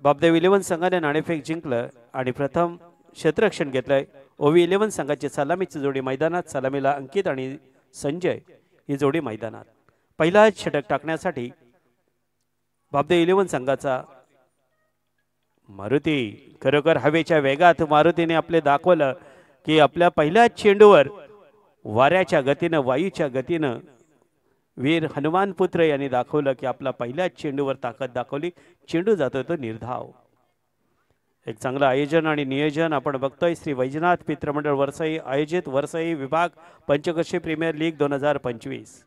बापदेव 11 संघाने नाणेफेक जिंकलं आणि प्रथम क्षेत्ररक्षण घेतलंय. ओवी 11 संघाची सलामीची जोडी मैदानात. सलामीला अंकित आणि संजय ही जोडी मैदानात. पहिला षटक टाकण्यासाठी बापदेव 11 संघाचा मारुती. खरोखर हवेच्या वेगात मारुतीने आपले दाखवलं की आपल्या पहिल्या चेंडूवर वाऱ्याच्या गतीनं वायूच्या गतीनं वीर हनुमान पुत्र यांनी दाखवलं की आपला पहिल्या चेंडूवर ताकद दाखवली. चेंडू जातो तो निर्धाव. एक चांगलं आयोजन आणि नियोजन आपण बघतोय. श्री वैजनाथ मित्रमंडळ वरसाई आयोजित वरसाई विभाग पंचकर्षी प्रीमियर लीग 2025.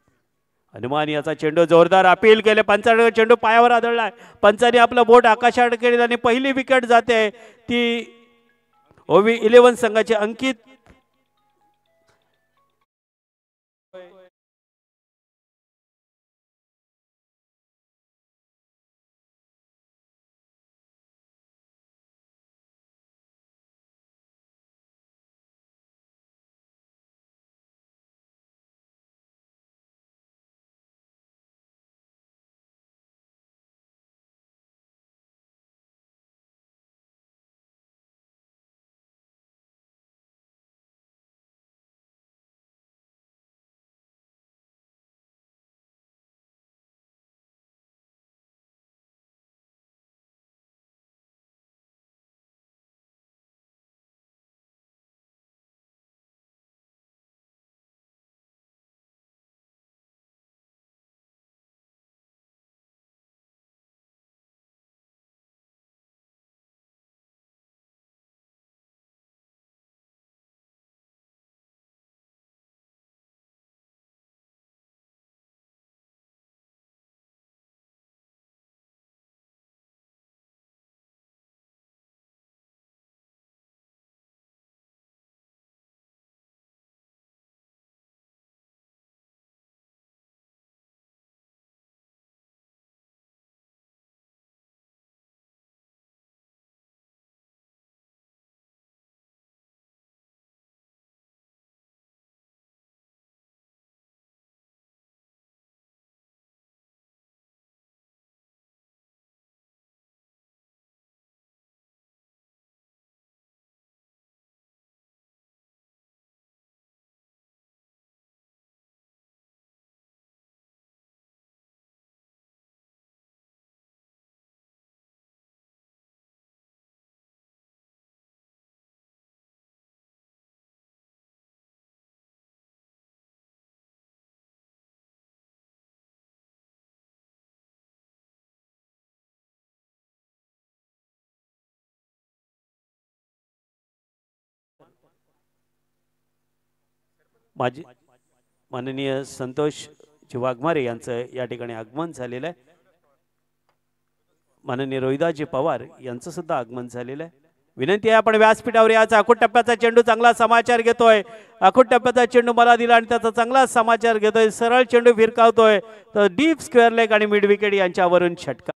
हनुमान याचा चेंडू जोरदार अपील केले. पंचाने चेंडू पायावर आदळलाय. पंचाने आपलं बोट आकाशात केले आणि पहिली विकेट जाते ती ओवी 11 संघाचे अंकित. माझी माननीय संतोष वाघमारे यांचं या ठिकाणी आगमन झालेलं आहे. माननीय रोहिदासजी पवार यांचं सुद्धा आगमन झालेलं आहे. विनंती आहे आपण व्यासपीठावर याचा अखूट टप्प्याचा चेंडू चांगला समाचार घेतोय. अखूट टप्प्याचा चेंडू मला दिला आणि त्याचा चांगला समाचार घेतोय. सरळ चेंडू फिरकावतोय तर डीप स्क्वेअर लेग आणि मिड विकेट यांच्यावरून षटकार.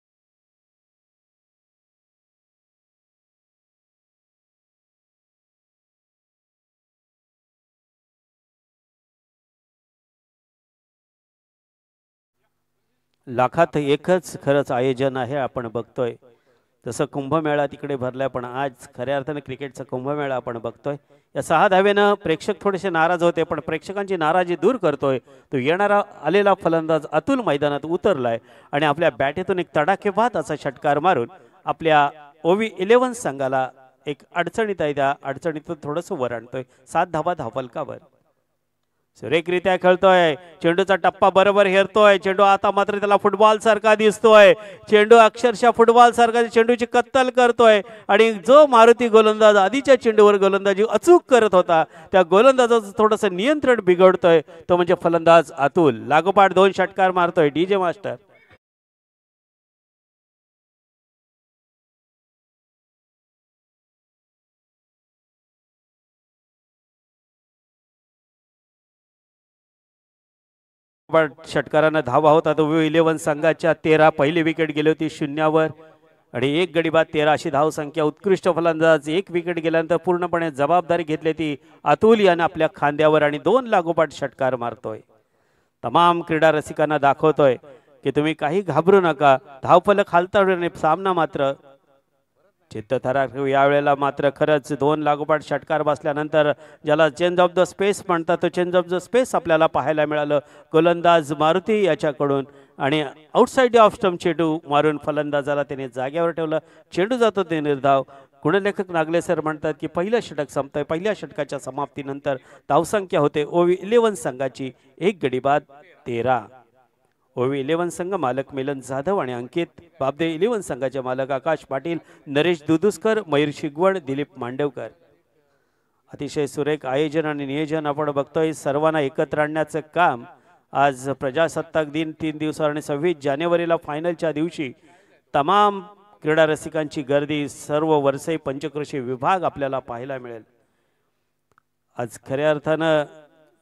लाखात एकच खरंच आयोजन आहे. आपण बघतोय तसं कुंभमेळा तिकडे भरलाय पण आज खऱ्या अर्थाने क्रिकेटचा कुंभमेळा आपण बघतोय. या 6 धावेनं प्रेक्षक थोडेसे नाराज होते पण प्रेक्षकांची नाराजी दूर करतोय तो येणारा आलेला फलंदाज अतुल मैदानात उतरलाय आणि आपल्या बॅटेतून एक तडाखेबाज असा षटकार मारून आपल्या ओवी 11 संघाला एक अडचणीत आहे त्या अडचणीतून थोडंसं वर आणतोय. 7 धावा धावफलकावर सुरेखरित्या खेळतोय. चेंडूचा टप्पा बरोबर हेरतोय. चेंडू आता मात्र त्याला फुटबॉल सारखा दिसतोय. चेंडू अक्षरशः फुटबॉल सारखा चेंडूची कत्तल करतोय आणि जो मारुती गोलंदाज आधीच्या चेंडूवर गोलंदाजी अचूक करत होता त्या गोलंदाजाचं थोडंसं नियंत्रण बिघडतोय तो म्हणजे फलंदाज अतुल. लागोपाठ 2 षटकार मारतोय डीजे मास्टर. षटकारांना धावा होता तो 11 संघाच्या 13 पहिली विकेट गेली होती 0 आणि 1 गडी बाद 13 अशी धाव संख्या. उत्कृष्ट फलंदाज 1 विकेट गेल्यानंतर पूर्णपणे जबाबदारी घेतली ती अतुल याने आपल्या खांद्यावर आणि 2 लागोपाठ षटकार मारतोय. तमाम क्रीडा रसिकांना दाखवतोय की तुम्ही काही घाबरू नका. धावफलक हालताना सामना मात्र चित्तथरारक. यावेळेला मात्र खरंच दोन लागोपाठ षटकार बसल्यानंतर ज्याला चेंज ऑफ द स्पेस म्हणतात तो चेंज ऑफ द स्पेस आपल्याला पाहायला मिळालं गोलंदाज मारुती याच्याकडून. आणि आउटसाइड ऑफ स्टंप चेंडू मारून फलंदाजाला त्याने जागेवर ठेवलं. चेंडू जातो ते निर्धाव. गुणलेखक नागले सर म्हणतात की पहिलं षटक संपतंय. पहिल्या षटकाच्या समाप्तीनंतर धावसंख्या होते ओवी 11 संघाची 1 गडी बाद 13. ओवी 11 संघ मालक मिलन जाधव आणि अंकित. बाबदे 11 संघाचे मालक आकाश पाटील, नरेश दुदुस्कर, मयूर शिगवण, दिलीप मांडवकर. अतिशय सुरेख आयोजन आणि नियोजन आपण बघतोय. सर्वांना एकत्र आणण्याचं काम आज प्रजासत्ताक दिन 3 दिवसावर आणि 26 जानेवारीला फायनलच्या दिवशी तमाम क्रीडा रसिकांची गर्दी सर्व वरसई पंचक्रोशी विभाग आपल्याला पाहायला मिळेल. आज खऱ्या अर्थानं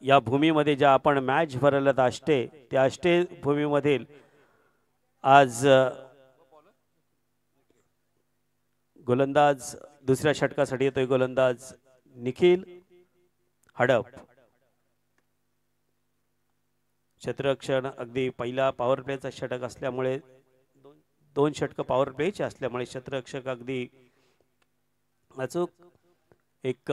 या भूमीमध्ये ज्या आपण मॅच भरवल्यात आष्टे, त्या आष्टे भूमीमधील आज गोलंदाज दुसऱ्या षटकासाठी येतोय गोलंदाज निखिल हडप. क्षेत्ररक्षण अगदी पहिला पॉवर प्लेचा षटक असल्यामुळे 2 षटक पॉवर प्लेचे असल्यामुळे क्षेत्ररक्षक अगदी अचूक एक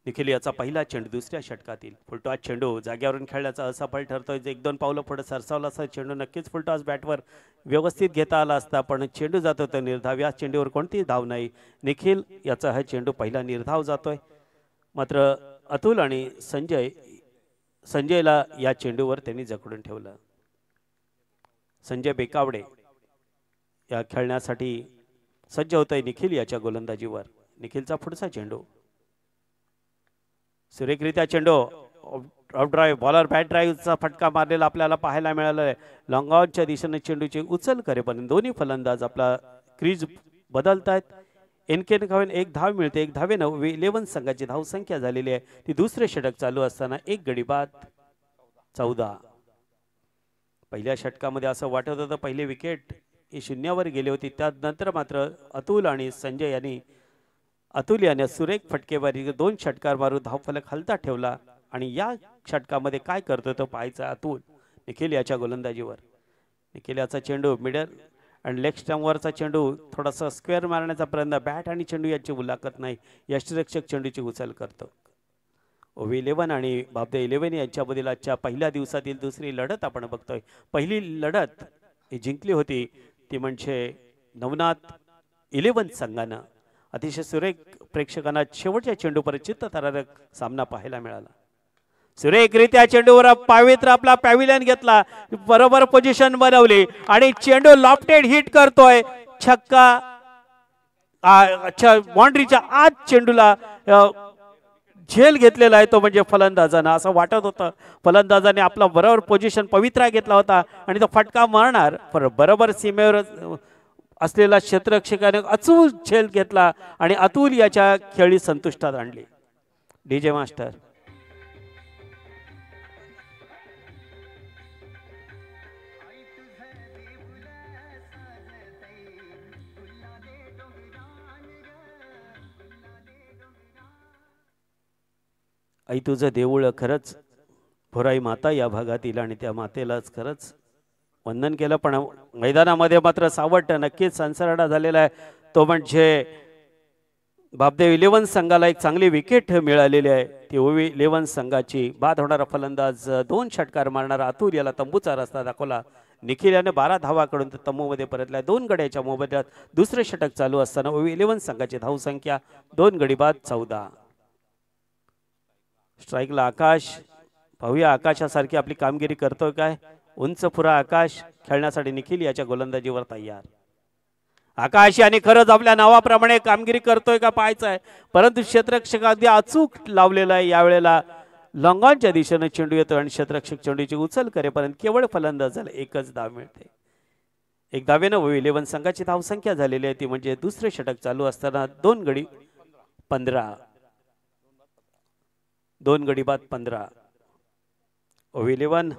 निखिल याचा पहिला चेंडू दुसऱ्या षटकातील फुलटॉस चेंडू जाग्यावरून खेळण्याचा असफल ठरतोय. 1-2 पावलं पुढे सरसावला असता चेंडू नक्कीच फुलटॉस बॅटवर व्यवस्थित घेता आला असता, पण चेंडू जात होता निर्धाव. या चेंडूवर कोणतीही धाव नाही. निखिल याचा हा चेंडू पहिला निर्धाव जातोय. मात्र अतुल आणि संजयला या चेंडूवर त्यांनी जखडून ठेवलं. संजय बेकावडे या खेळण्यासाठी सज्ज होतोय निखिल याच्या गोलंदाजीवर. निखिलचा पुढचा चेंडू सुरेखरित्या चेंडू ऑफ ड्राईव्ह बॉलर बॅट ड्राईव्हचा फटका मारलेला आपल्याला पाहायला मिळाला आहे. लॉंग ऑनच्या दिशेने चेंडूची उचल करेपर्यंत दोन्ही फलंदाज आपला क्रीज बदलतायत. एनके खाऊन 1 धाव मिळते. 1 धावेनं 11 संघाची धावसंख्या झालेली आहे. ती दुसरे षटक चालू असताना 1 गडी बाद 14. पहिल्या षटकामध्ये असं वाटत होतं पहिली विकेट ही शून्यावर गेली होती. त्यानंतर मात्र अतुल आणि संजय यांनी याने सुरेख फटकेबारी 2 षटकार मारून धावफलक हलता ठेवला. आणि या षटकामध्ये काय करतो तो पाहायचा अतुल निखिल याच्या गोलंदाजीवर. निखिल याचा चेंडू मिडल आणि लेग स्टंपवरचा चेंडू थोडासा स्क्वेअर मारण्याचा प्रयत्न. बॅट आणि चेंडू याची मुलाखत नाही. यष्टिरक्षक चेंडूची उचल करतो. ओव्ही 11 आणि बाबदे 11 यांच्यामधील आजच्या पहिल्या दिवसातील दुसरी लढत आपण बघतोय. पहिली लढत ही जिंकली होती ती म्हणजे नवनाथ 11 संघानं. अतिशय सुरेख प्रेक्षकांना शेवटच्या चेंडूपर्यंत चित्तथरारक सामना पाहायला मिळाला. सुरेखरित्या चेंडूवर पावित्र आपला पॅव्हिलियन घेतला, बरोबर पोझिशन बनवली आणि चेंडू लॉफ्टेड हिट करतोय. छक्का बाउंड्रीच्या आत चेंडूला झेल घेतलेला आहे तो म्हणजे फलंदाजांना. असं वाटत होतं फलंदाजाने आपला बरोबर पोझिशन पवित्रा घेतला होता आणि तो फटका मारणार, पण बरोबर सीमेवर असलेला क्षेत्ररक्षकाने अचूक झेल घेतला आणि अतुल याच्या खेळी संतुष्टात आणली. डीजे मास्टर आई तुझं देऊळ. खरंच भोराई माता या भागातील आणि त्या मातेलाच खरंच वंदन केलं. पण मैदानामध्ये मात्र सावट नक्कीच संसर्डा झालेला आहे तो म्हणजे बाबदेव 11 संघाला एक चांगली विकेट मिळालेली आहे. ती ओवी 11 संघाची. बाद होणारा फलंदाज 2 षटकार मारणारा अतुल याला तंबूचा रस्ता दाखवला. निखिल याने 12 धावाकडून तंबूमध्ये परतल्या. 2 गड्याच्या मोबदल्यात दुसरे षटक चालू असताना ओवी 11 संघाची धावसंख्या 2 गडी बाद 14. स्ट्राईकला आकाश. पाहूया आकाशासारखी आपली कामगिरी करतोय काय. उंच पुरा आकाश खेळण्यासाठी निखिल याच्या गोलंदाजीवर तयार. आकाश याने खरंच आपल्या नावाप्रमाणे कामगिरी करतोय का पाहायचं आहे, परंतु क्षेत्ररक्षक अगदी अचूक लावलेला आहे. यावेळेला लॉंगॉनच्या दिशेने चेंडू येतो आणि क्षेत्ररक्षक चेंडूची उचल करेपर्यंत केवळ फलंदाजाला 1च धाव मिळते. 1 धावेनं 11 संघाची धावसंख्या झालेली आहे ती म्हणजे दुसरे षटक चालू असताना 2 गडी 15. 2 गडी बाद 15. ओव्ही 11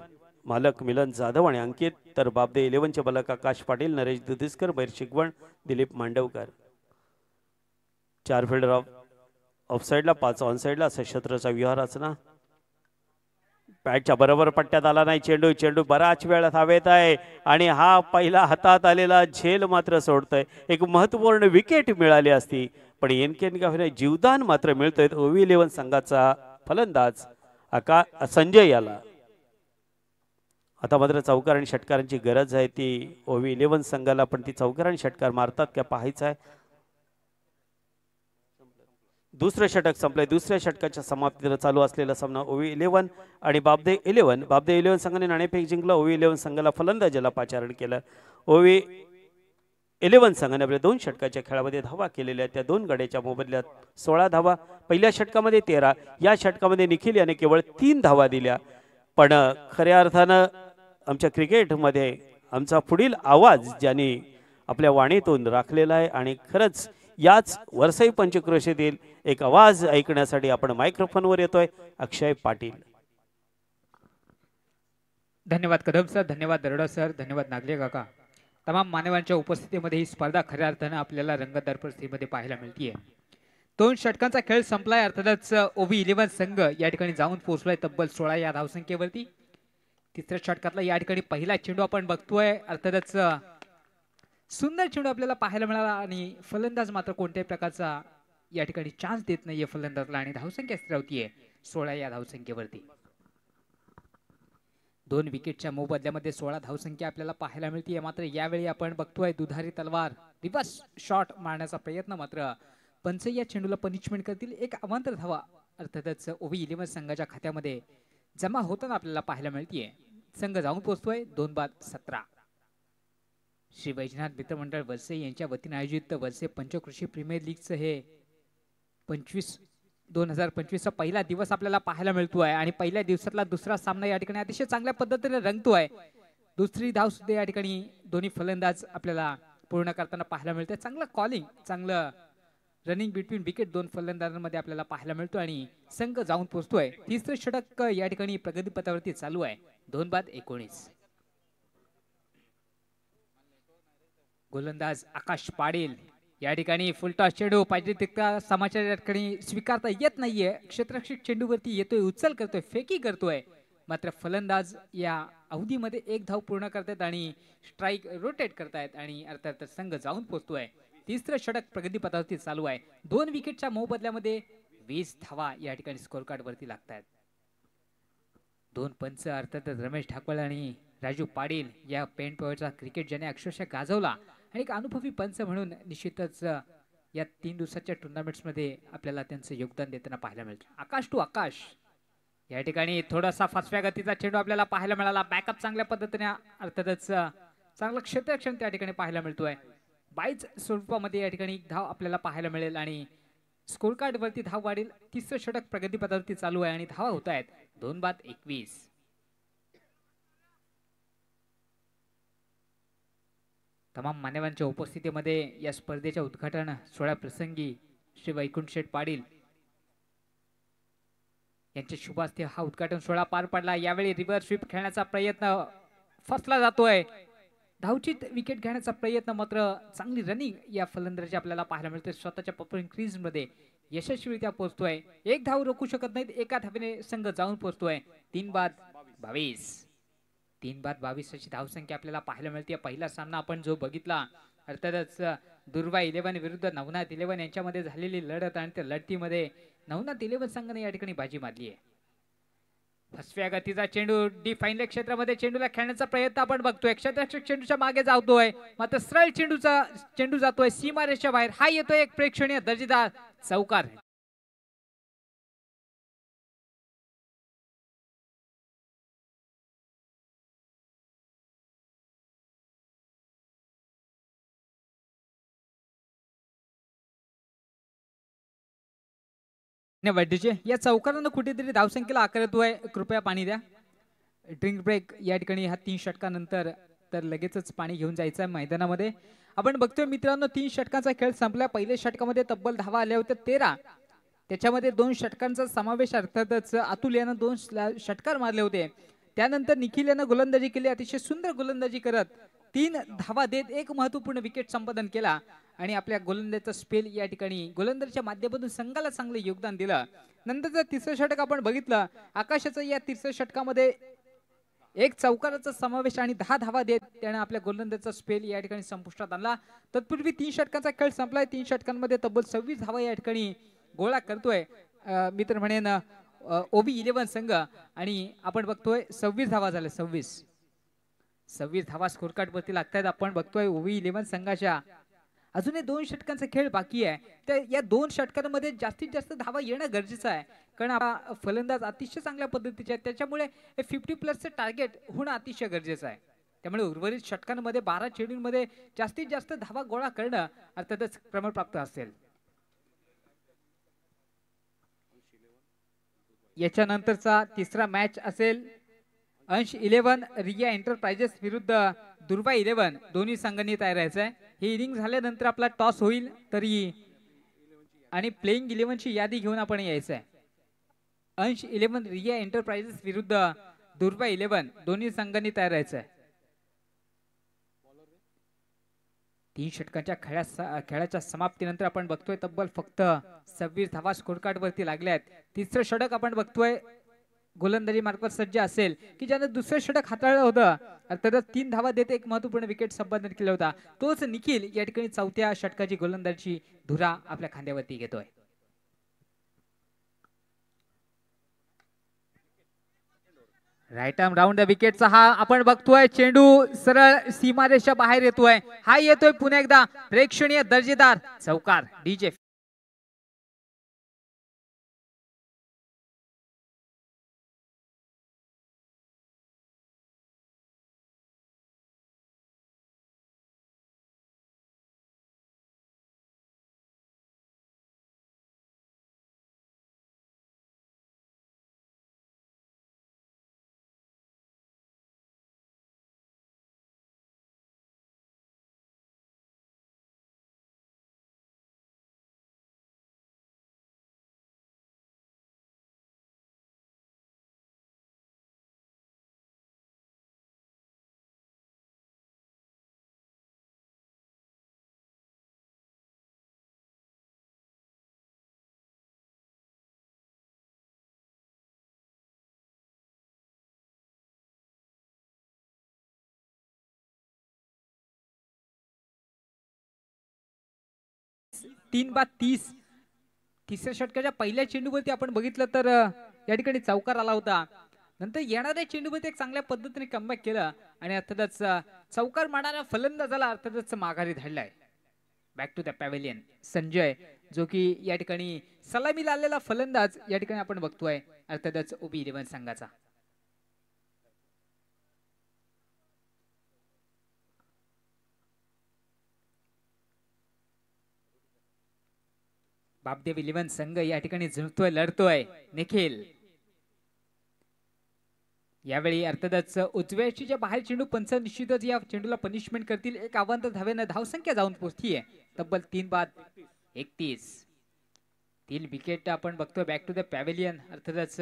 मालक मिलन जाधव आणि अंकित, तर बाबदे 11 चे बालक आकाश पाटील, नरेश दुधिस्कर, बैर शिगवण, दिलीप मांडवकर. 4 फिल्डर ऑफ ऑफसाईडला 5 ऑनसाईडला असा शत्रूचा विहार असना. बॅटच्या बरोबर पट्ट्यात आला नाही चेंडू. चेंडू बराच वेळ हवेत आहे आणि हा पहिला हातात आलेला झेल मात्र सोडतोय. एक महत्वपूर्ण विकेट मिळाली असती पण एनके जीवदान मात्र मिळतोय OV11 संघाचा फलंदाज संजय याला. आता मात्र चौकार आणि षटकारांची गरज आहे ती OV11 संघाला, पण ती चौकार आणि षटकार मारतात का पाहायचं आहे. दुसरं षटक संपलंय. दुसऱ्या षटकाच्या समाप्तीला चालू असलेला सामना OV11 आणि बाबदे 11. बाबदे 11 संघाने नाणेफेक जिंकला. OV11 संघाला फलंदाजीला पाचारण केलं. OV11 संघाने आपल्या 2 षटकाच्या खेळामध्ये धावा केलेल्या. त्या 2 गड्याच्या मोबदल्यात 16 धावा. पहिल्या षटकामध्ये 13. या षटकामध्ये निखिल याने केवळ 3 धावा दिल्या. पण खऱ्या अर्थानं आमच्या क्रिकेटमध्ये आमचा पुढील आवाज ज्यांनी आपल्या वाणीतून राखलेला आहे आणि खरंच याच वरसाई पंचक्रोशीतील एक आवाज ऐकण्यासाठी आपण मायक्रोफोनवर येतोय. अक्षय पाटील. धन्यवाद कदम सर, धन्यवाद दरोडा सर, धन्यवाद नागले काका. तमाम मान्यवरांच्या उपस्थितीमध्ये ही स्पर्धा खऱ्या अर्थानं आपल्याला रंगतदार परिस्थितीमध्ये पाहायला मिळतीये. 2 षटकांचा खेळ संपलाय. अर्थातच OV11 संघ या ठिकाणी जाऊन पोहोचलाय तब्बल 16 या धावसंख्येवरती. तिसऱ्या षटकातला या ठिकाणी पहिला चेंडू आपण बघतोय. अर्थातच सुंदर चेंडू आपल्याला पाहायला मिळाला आणि फलंदाज मात्र कोणत्याही प्रकारचा या ठिकाणी चान्स देत नाहीये फलंदाजला आणि धावसंख्या स्थिरावतीये 16 या धावसंख्येवरती. 2 विकेटच्या मोबदल्यामध्ये 16 धावसंख्या आपल्याला पाहायला मिळतीये. मात्र यावेळी आपण बघतोय दुधारी तलवार रिव्हर्स शॉट मारण्याचा प्रयत्न. मात्र पंच या चेंडूला पनिशमेंट करतील. एक अवांतर धावा अर्थातच OV11 संघाच्या खात्यामध्ये जमा होताना आपल्याला पाहायला मिळतीये. संघ जाऊन पोहोचतोय 2-17. श्री वैजनाथ मित्रमंडळ वरसे यांच्या वतीने आयोजित वरसे पंचकृषी प्रीमियर लीगचं हे 2025चा पहिला दिवस आपल्याला पाहायला मिळतोय आणि पहिल्या दिवसातला दुसरा सामना या ठिकाणी अतिशय चांगल्या पद्धतीने रंगतोय. दुसरी धाव सुद्धा या ठिकाणी दोन्ही फलंदाज आपल्याला पूर्ण करताना पाहायला मिळते. चांगलं कॉलिंग, चांगलं रनिंग बिटवीन विकेट 2 फलंदाजांमध्ये आपल्याला पाहायला मिळतो आणि संघ जाऊन पोहोचतोय. तिसरं षटक या ठिकाणी प्रगतीपथावरती चालू आहे. 2-19. गोलंदाज आकाश पाटील या ठिकाणी फुलटॉस चेंडू पाहिजे तितका समाचार या ठिकाणी स्वीकारता येत नाहीये. क्षेत्ररक्षक चेंडूवरती येतोय, उचल करतोय, फेकी करतोय. मात्र फलंदाज या अवधीमध्ये 1 धाव पूर्ण करतात आणि स्ट्राईक रोटेट करतायत आणि अर्थात संघ जाऊन पोहोचतोय. तिसरं षटक प्रगतीपथावरती चालू आहे. 2 विकेटच्या मोबदल्यामध्ये 20 धावा या ठिकाणी स्कोर कार्ड वरती लागतात. 2 पंच अर्थात रमेश ठाकवळ आणि राजू पाटील या पेंट पॉवरचा क्रिकेट ज्याने अक्षरशः गाजवला आणि एक अनुभवी पंच म्हणून निश्चितच या 3 दिवसाच्या टुर्नामेंट्स मध्ये आपल्याला त्यांचं योगदान देताना पाहायला मिळतं. आकाश टू आकाश या ठिकाणी थोडासा फसव्या गतीचा चेंडू आपल्याला पाहायला मिळाला. बॅकअप चांगल्या पद्धतीने अर्थातच चांगलं क्षेत्ररक्षण त्या ठिकाणी पाहायला मिळतोय. 22 स्वरूपामध्ये या ठिकाणी 1 धाव आपल्याला पाहायला मिळेल आणि स्कोर कार्ड वरती धाव वाढेल. तिसरं षटक प्रगतीपथावरती चालू आहे आणि धावा होत आहेत 2-21. तमाम मान्यवरांच्या उपस्थितीमध्ये या स्पर्धेच्या उद्घाटन सोहळ्या प्रसंगी श्री वैकुंठ शेठ पाटील यांच्या शुभ हस्ते हा उद्घाटन सोहळा पार पडला. यावेळी रिव्हर्स स्वीप खेळण्याचा प्रयत्न फसला जातोय. धावचित विकेट घेण्याचा प्रयत्न मात्र चांगली रनिंग या फलंदाजी आपल्याला पाहायला मिळते. स्वतःच्या पॉपरिंग क्रीज मध्ये यशस्वीरित्या पोहोचतोय. 1 धाव रोखू शकत नाहीत. एका धावेने संघ जाऊन पोहोचतोय. 3-22. 3-22 अशी धावसंख्या आपल्याला पाहायला मिळते. पहिला सामना आपण जो बघितला अर्थातच दुर्वा 11 विरुद्ध नवनाथ 11 यांच्यामध्ये झालेली लढत आणि त्या लढतीमध्ये नवनाथ 11 संघाने या ठिकाणी बाजी मारली आहे. फसव्या गतीचा चेंडू डी फाईन लेग क्षेत्रामध्ये चेंडूला खेळण्याचा प्रयत्न आपण बघतोय. क्षेत्ररक्षक चेंडूच्या मागे जातोय मात्र सरळ चेंडू जातोय सीमारेषेच्या बाहेर. हा येतोय एक प्रेक्षणीय दर्जेदार चौकार. या चौकारानं कुठेतरी धावसंख्येला आकार येतोय. कृपया पाणी द्या. ड्रिंक ब्रेक या ठिकाणी ह्या 3 षटकानंतर तर लगेचच पाणी घेऊन जायचं आहे मैदानामध्ये. आपण बघतोय मित्रांनो 3 षटकांचा खेळ संपला. पहिल्या षटकामध्ये तब्बल धावा आल्या होत्या 13. त्याच्यामध्ये 2 षटकांचा समावेश अर्थातच अतुल यानं 2 षटकार मारले होते. त्यानंतर निखिल यानं गोलंदाजी केली. अतिशय सुंदर गोलंदाजी करत 3 धावा देत एक महत्वपूर्ण विकेट संपादन केला आणि आपल्या गोलंदाजीचा स्पेल या ठिकाणी गोलंदाजीच्या माध्यमातून संघाला चांगलं योगदान दिलं. नंतरचं तिसरं षटक आपण बघितलं, आकाशाचं या तिसऱ्या षटकामध्ये एक चौकाराचा समावेश आणि 10 धावा देत त्याने आपल्या गोलंदाजीचा स्पेल या ठिकाणी संपुष्टात आणला. तत्पूर्वी 3 षटकांचा खेळ संपलाय. 3 षटकांमध्ये तब्बल 26 धावा या ठिकाणी गोळा करतोय मी तर म्हणेन ओबी 11 संघ. आणि आपण बघतोय 26 धावा झाल्या. 26 धावा स्कोर कार्ड वरती लागतायत. आपण बघतोय ओबी 11 संघाच्या अजूनही 2 षटकांचा खेळ बाकी आहे. तर या 2 षटकांमध्ये जास्तीत जास्त धावा येणं गरजेचं आहे, कारण हा फलंदाज अतिशय चांगल्या पद्धतीचे आहे. त्याच्यामुळे 50+ टार्गेट होणं अतिशय गरजेचं आहे. त्यामुळे उर्वरित षटकांमध्ये 12 चेंडूंमध्ये जास्तीत जास्त धावा गोळा करणं अर्थातच क्रमप्राप्त असेल. याच्यानंतरचा तिसरा मॅच असेल अंश 11 रिया एंटरप्राइजेस विरुद्ध दुर्वा 11. दोन्ही संघांनी तयार राहायचं आहे. ही इनिंग झाल्यानंतर आपला टॉस होईल तरी आणि प्लेइंग 11ची यादी घेऊन आपण यायचं आहे. अंश 11 रिया एंटरप्राइजेस विरुद्ध दुर्वा 11 दोन्ही संघांनी तयार राहायचं आहे. 3 षटकांच्या खेळाच्या समाप्तीनंतर आपण बघतोय तब्बल फक्त 26 धावा स्कोर कार्ड वरती लागल्या आहेत. तिसरं षटक आपण बघतोय गोलंदाजी मार्फत सज्ज असेल की ज्याने दुसरं षटक हाताळलं होतं. अर्थातच 3 धावा देत एक महत्वपूर्ण विकेट संपादन केला होता. तोच निखिल या ठिकाणी चौथ्या षटकाची गोलंदाजी धुरा आपल्या खांद्यावरती घेतोय. राईट आर्म राऊंड द विकेटचा हा आपण बघतोय चेंडू सरळ सीमारेषा बाहेर येतोय. हा येतोय पुन्हा एकदा प्रेक्षणीय दर्जेदार चौकार. डीजे तीन बाद 30. तिसऱ्या षटकाच्या पहिल्या चेंडूवरती आपण बघितलं तर या ठिकाणी चौकार आला होता. नंतर येणाऱ्या चेंडूवरती एक चांगल्या पद्धतीने कमबॅक केलं आणि अर्थातच चौकार मारणाऱ्या फलंदाजाला अर्थातच माघारी धाडलाय. Back to the pavilion Sanjay, जो की या ठिकाणी सलामीला आलेला फलंदाज या ठिकाणी आपण बघतोय अर्थातच ओबी 11 संघाचा. बापदेव 11 संघ या ठिकाणी झुंजतोय, लढतोय. निखिल यावेळी अर्थातच उजव्याच्या बाहेर चेंडू पंच निश्चितच या चेंडूला पनिशमेंट करतील. एक आव्हान धावेनं धावसंख्या जाऊन पोहोचतीये तब्बल 3 बाद 31. 3 विकेट आपण बघतोय बॅक टू द पॅव्हेलियन अर्थातच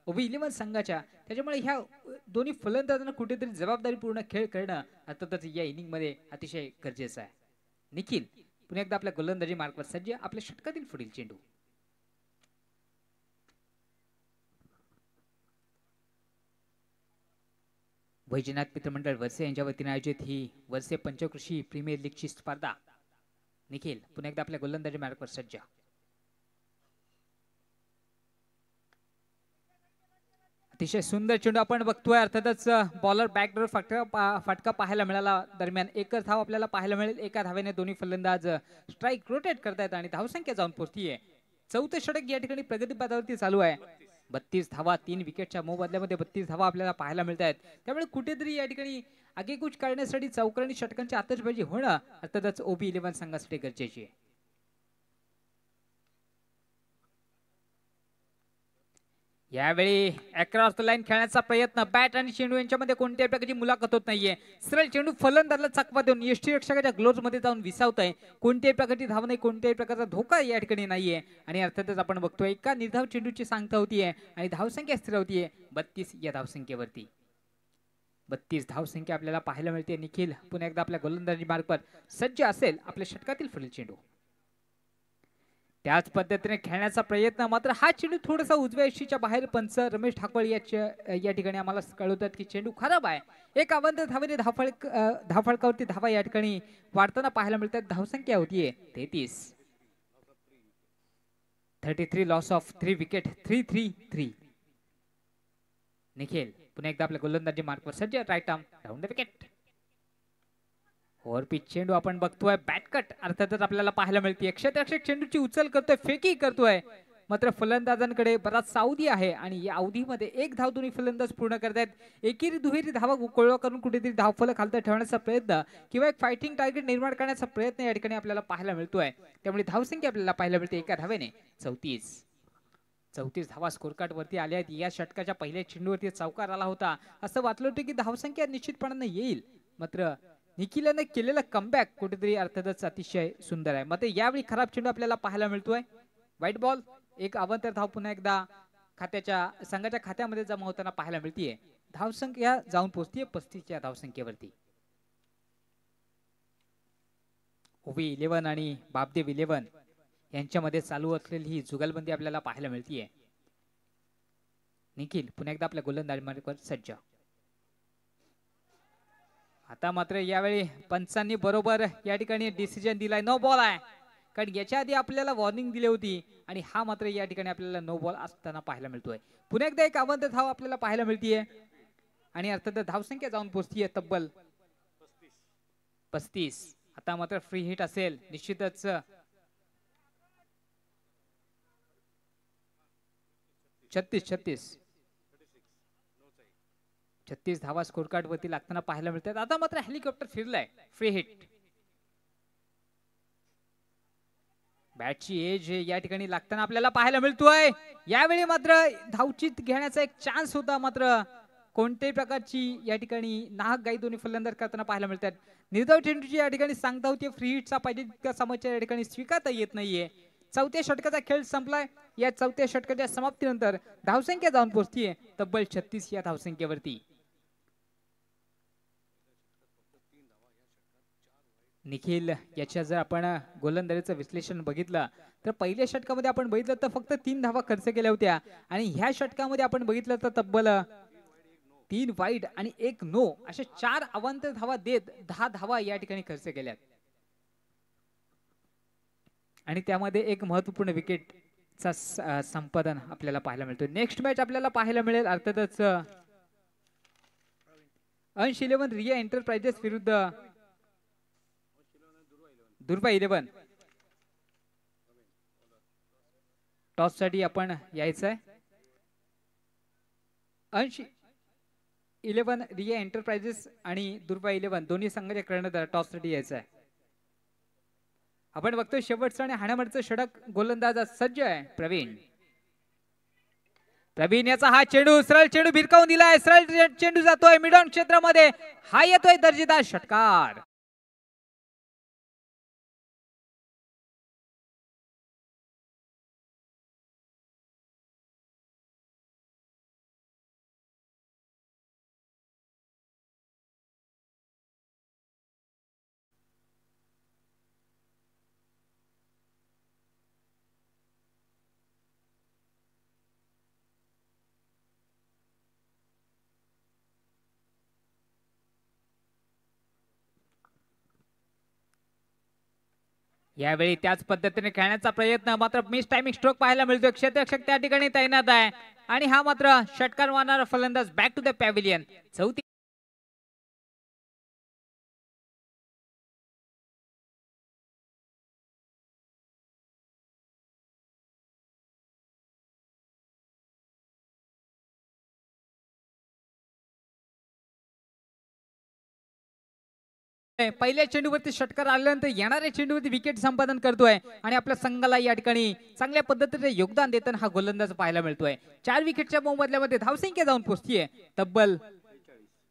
ओबी 11 संघाच्या. त्याच्यामुळे ह्या दोन्ही फलंदाजांना कुठेतरी जबाबदारीपूर्ण खेळ करणं अर्थातच या इनिंग मध्ये अतिशय गरजेचं आहे. निखिल पुन्हा एकदा आपल्या गोलंदाजी मार्गावर सज्ज. आपल्या षटकातील पुढील चेंडू वैजनाथ मित्रमंडळ वरसे यांच्या वतीने आयोजित ही वरसे पंचकृषी प्रीमियर लीगची स्पर्धा. निखिल पुन्हा एकदा आपल्या गोलंदाजी मार्गावर सज्ज. अतिशय सुंदर चेंडू आपण बघतोय. अर्थातच बॉलर बॅकडोर फटका पाहायला मिळाला. दरम्यान एकच धाव आपल्याला पाहायला मिळेल. एका धावेने दोन्ही फलंदाज स्ट्राइक रोटेट करतायत आणि धावसंख्या जाऊन पोहोचतीये. चौथे षटक या ठिकाणी प्रगतीपथावरती चालू आहे. 32 धावा 3 विकेटच्या मोबदल्यामध्ये 32 धावा आपल्याला पाहायला मिळत आहेत. त्यामुळे कुठेतरी या ठिकाणी आगेकूच करण्यासाठी चौकारणी षटकांची आतषबाजी होणं अर्थातच ओबी 11 संघासाठी गरजेची आहे. यावेळी अक्रॉस द लाईन खेळण्याचा प्रयत्न. बॅट आणि चेंडू यांच्यामध्ये कोणत्याही प्रकारची मुलाखत होत नाहीये. सरळ चेंडू फलंदाजाला चकवा देऊन यष्टीरक्षकाच्या ग्लोव्ज मध्ये जाऊन विसावतोय. कोणत्याही प्रकारची धाव नाही, कोणत्याही प्रकारचा धोका या ठिकाणी नाहीये. आणि अर्थातच आपण बघतोय एका निर्धाव चेंडूची सांगता होतीये आणि धावसंख्या स्थिर होतीये 32 या धावसंख्येवरती. 32 धावसंख्या आपल्याला पाहायला मिळते. निखिल पुन्हा एकदा आपल्या गोलंदाजी मार्कवर सज्ज असेल आपल्या षटकातील पुढील चेंडू. त्याच पद्धतीने खेळण्याचा प्रयत्न, मात्र हा चेंडू थोडासा उजव्या यष्टीच्या बाहेर. पंच रमेश ठाकूर या ठिकाणी आम्हाला कळवतात की चेंडू खराब आहे. एक अवंत धावेने धावफळकावरती धावा या ठिकाणी वाढताना पाहायला मिळतात. धावसंख्या होतीये 33. 33 लॉस ऑफ 3 विकेट. 3-3-3. निखिल पुन्हा एकदा आपल्या गोलंदाजी मार्कवर सज्ज. Right arm down the wicket. Over pitch चेंडू आपण बघतोय. बॅटकट अर्थातच आपल्याला पाहायला मिळते. क्षेत्ररक्षक चेंडूची उचल करतोय, फेकी करतोय, मात्र फलंदाजांकडे बराच अवधी आहे आणि या अवधीमध्ये एक धाव दोन्ही फलंदाज पूर्ण करतायत. एकेरी दुहेरी धावा गोळा करून कुठेतरी धावफलक खालती ठेवण्याचा प्रयत्न किंवा एक फायटिंग टार्गेट निर्माण करण्याचा प्रयत्न या ठिकाणी आपल्याला पाहायला मिळतोय. त्यामुळे धावसंख्या आपल्याला पाहायला मिळते एका धावेने 34 धावा स्कोर कार्ड वरती आल्या आहेत. या षटकाच्या पहिल्या चेंडूवरती चौकार आला होता. असं वाटलं होतं की धावसंख्या निश्चितपणाने येईल, मात्र निखिलने केलेला कमबॅक कुठेतरी अर्थातच अतिशय सुंदर आहे. मात्र यावेळी खराब चेंडू आपल्याला पाहायला मिळतोय. White ball. एक अवांतर धाव पुन्हा एकदा संघाच्या खात्यामध्ये जमा होताना पाहायला मिळतीये. धावसंख्या जाऊन पोहोचतीये 35 या धावसंख्येवरती. ओवी 11 आणि बापदेव 11 यांच्यामध्ये चालू असलेली ही जुगलबंदी आपल्याला पाहायला मिळतीये. निखिल पुन्हा एकदा आपल्या गोलंदाजी मार्गावर सज्ज. आता मात्र यावेळी पंचांनी बरोबर या ठिकाणी डिसिजन दिलाय. नो बॉल आहे, कारण याच्या आधी आपल्याला वॉर्निंग दिली होती आणि हा मात्र या ठिकाणी आपल्याला नो बॉल असताना पाहायला मिळतोय. पुन्हा एकदा एक अवंत धाव आपल्याला पाहायला मिळतीये आणि अर्थात धावसंख्या जाऊन पोहोचतीये तब्बल 35. आता मात्र फ्री हिट असेल निश्चितच. 36 धावा स्कोर कार्ड वरती लागताना पाहायला मिळतात. आता मात्र हेलिकॉप्टर फिरलाय. Free hit. बॅटची एज या ठिकाणी लागताना आपल्याला पाहायला मिळतोय. यावेळी मात्र धावचीत घेण्याचा एक चान्स होता, मात्र कोणत्याही प्रकारची या ठिकाणी नाहक गाई दोन्ही फलंदाज करताना पाहायला मिळतात. निर्धाव चेंडूची या ठिकाणी सांगता होती. फ्री हिटचा पाहिजे तितका समाचार या ठिकाणी स्वीकारता येत नाहीये. चौथ्या षटकाचा खेळ संपलाय. या चौथ्या षटकाच्या समाप्तीनंतर धावसंख्या जाऊन पोहोचतीये तब्बल 36 या धावसंख्येवरती. निखिल याच्या जर आपण गोलंदाजीचं विश्लेषण बघितलं तर पहिल्या षटकामध्ये आपण बघितलं तर फक्त 3 धावा खर्च केल्या होत्या आणि ह्या षटकामध्ये आपण बघितलं तर तब्बल 3 वाईड आणि 1 नो अशा 4 अवांतर धावा देत 10 धावा या ठिकाणी खर्च केल्यात आणि त्यामध्ये एक महत्वपूर्ण विकेटचा संपादन आपल्याला पाहायला मिळतो. नेक्स्ट मॅच आपल्याला पाहायला मिळेल अर्थातच अंश 11 रिया एंटरप्राइजेस विरुद्ध दुर्वा 11. टॉस साठी आपण यायचंय. अंश 11 रिया एंटरप्राइजेस आणि दुर्वा 11 दोन्ही संघाच्या कर्णधार टॉस साठी यायचंय. आपण बघतोय शेवटचं आणि हाणामारीचं षटक. गोलंदाज सज्ज आहे प्रवीण याचा हा चेंडू सरळ चेंडू भिरकावून दिलाय. सरळ चेंडू जातोय मिड ऑन क्षेत्रामध्ये. हा येतोय दर्जेदार षटकार. यावेळी त्याच पद्धतीने खेळण्याचा प्रयत्न, मात्र मिस टायमिंग स्ट्रोक पाहायला मिळतो. क्षेत्ररक्षक त्या ठिकाणी तैनात आहे आणि हा मात्र षटकार मारणारा फलंदाज बॅक टू द पॅव्हिलियन. चौथी पहिल्या चेंडूवरती षटकार आल्यानंतर येणाऱ्या चेंडूवरती विकेट संपादन करतोय आणि आपल्या संघाला या ठिकाणी चांगल्या पद्धतीने योगदान देताना हा गोलंदाज पाहायला मिळतोय. 4 विकेटच्या मोबदल्यामध्ये धावसंख्या जाऊन पोहोचतीये तब्बल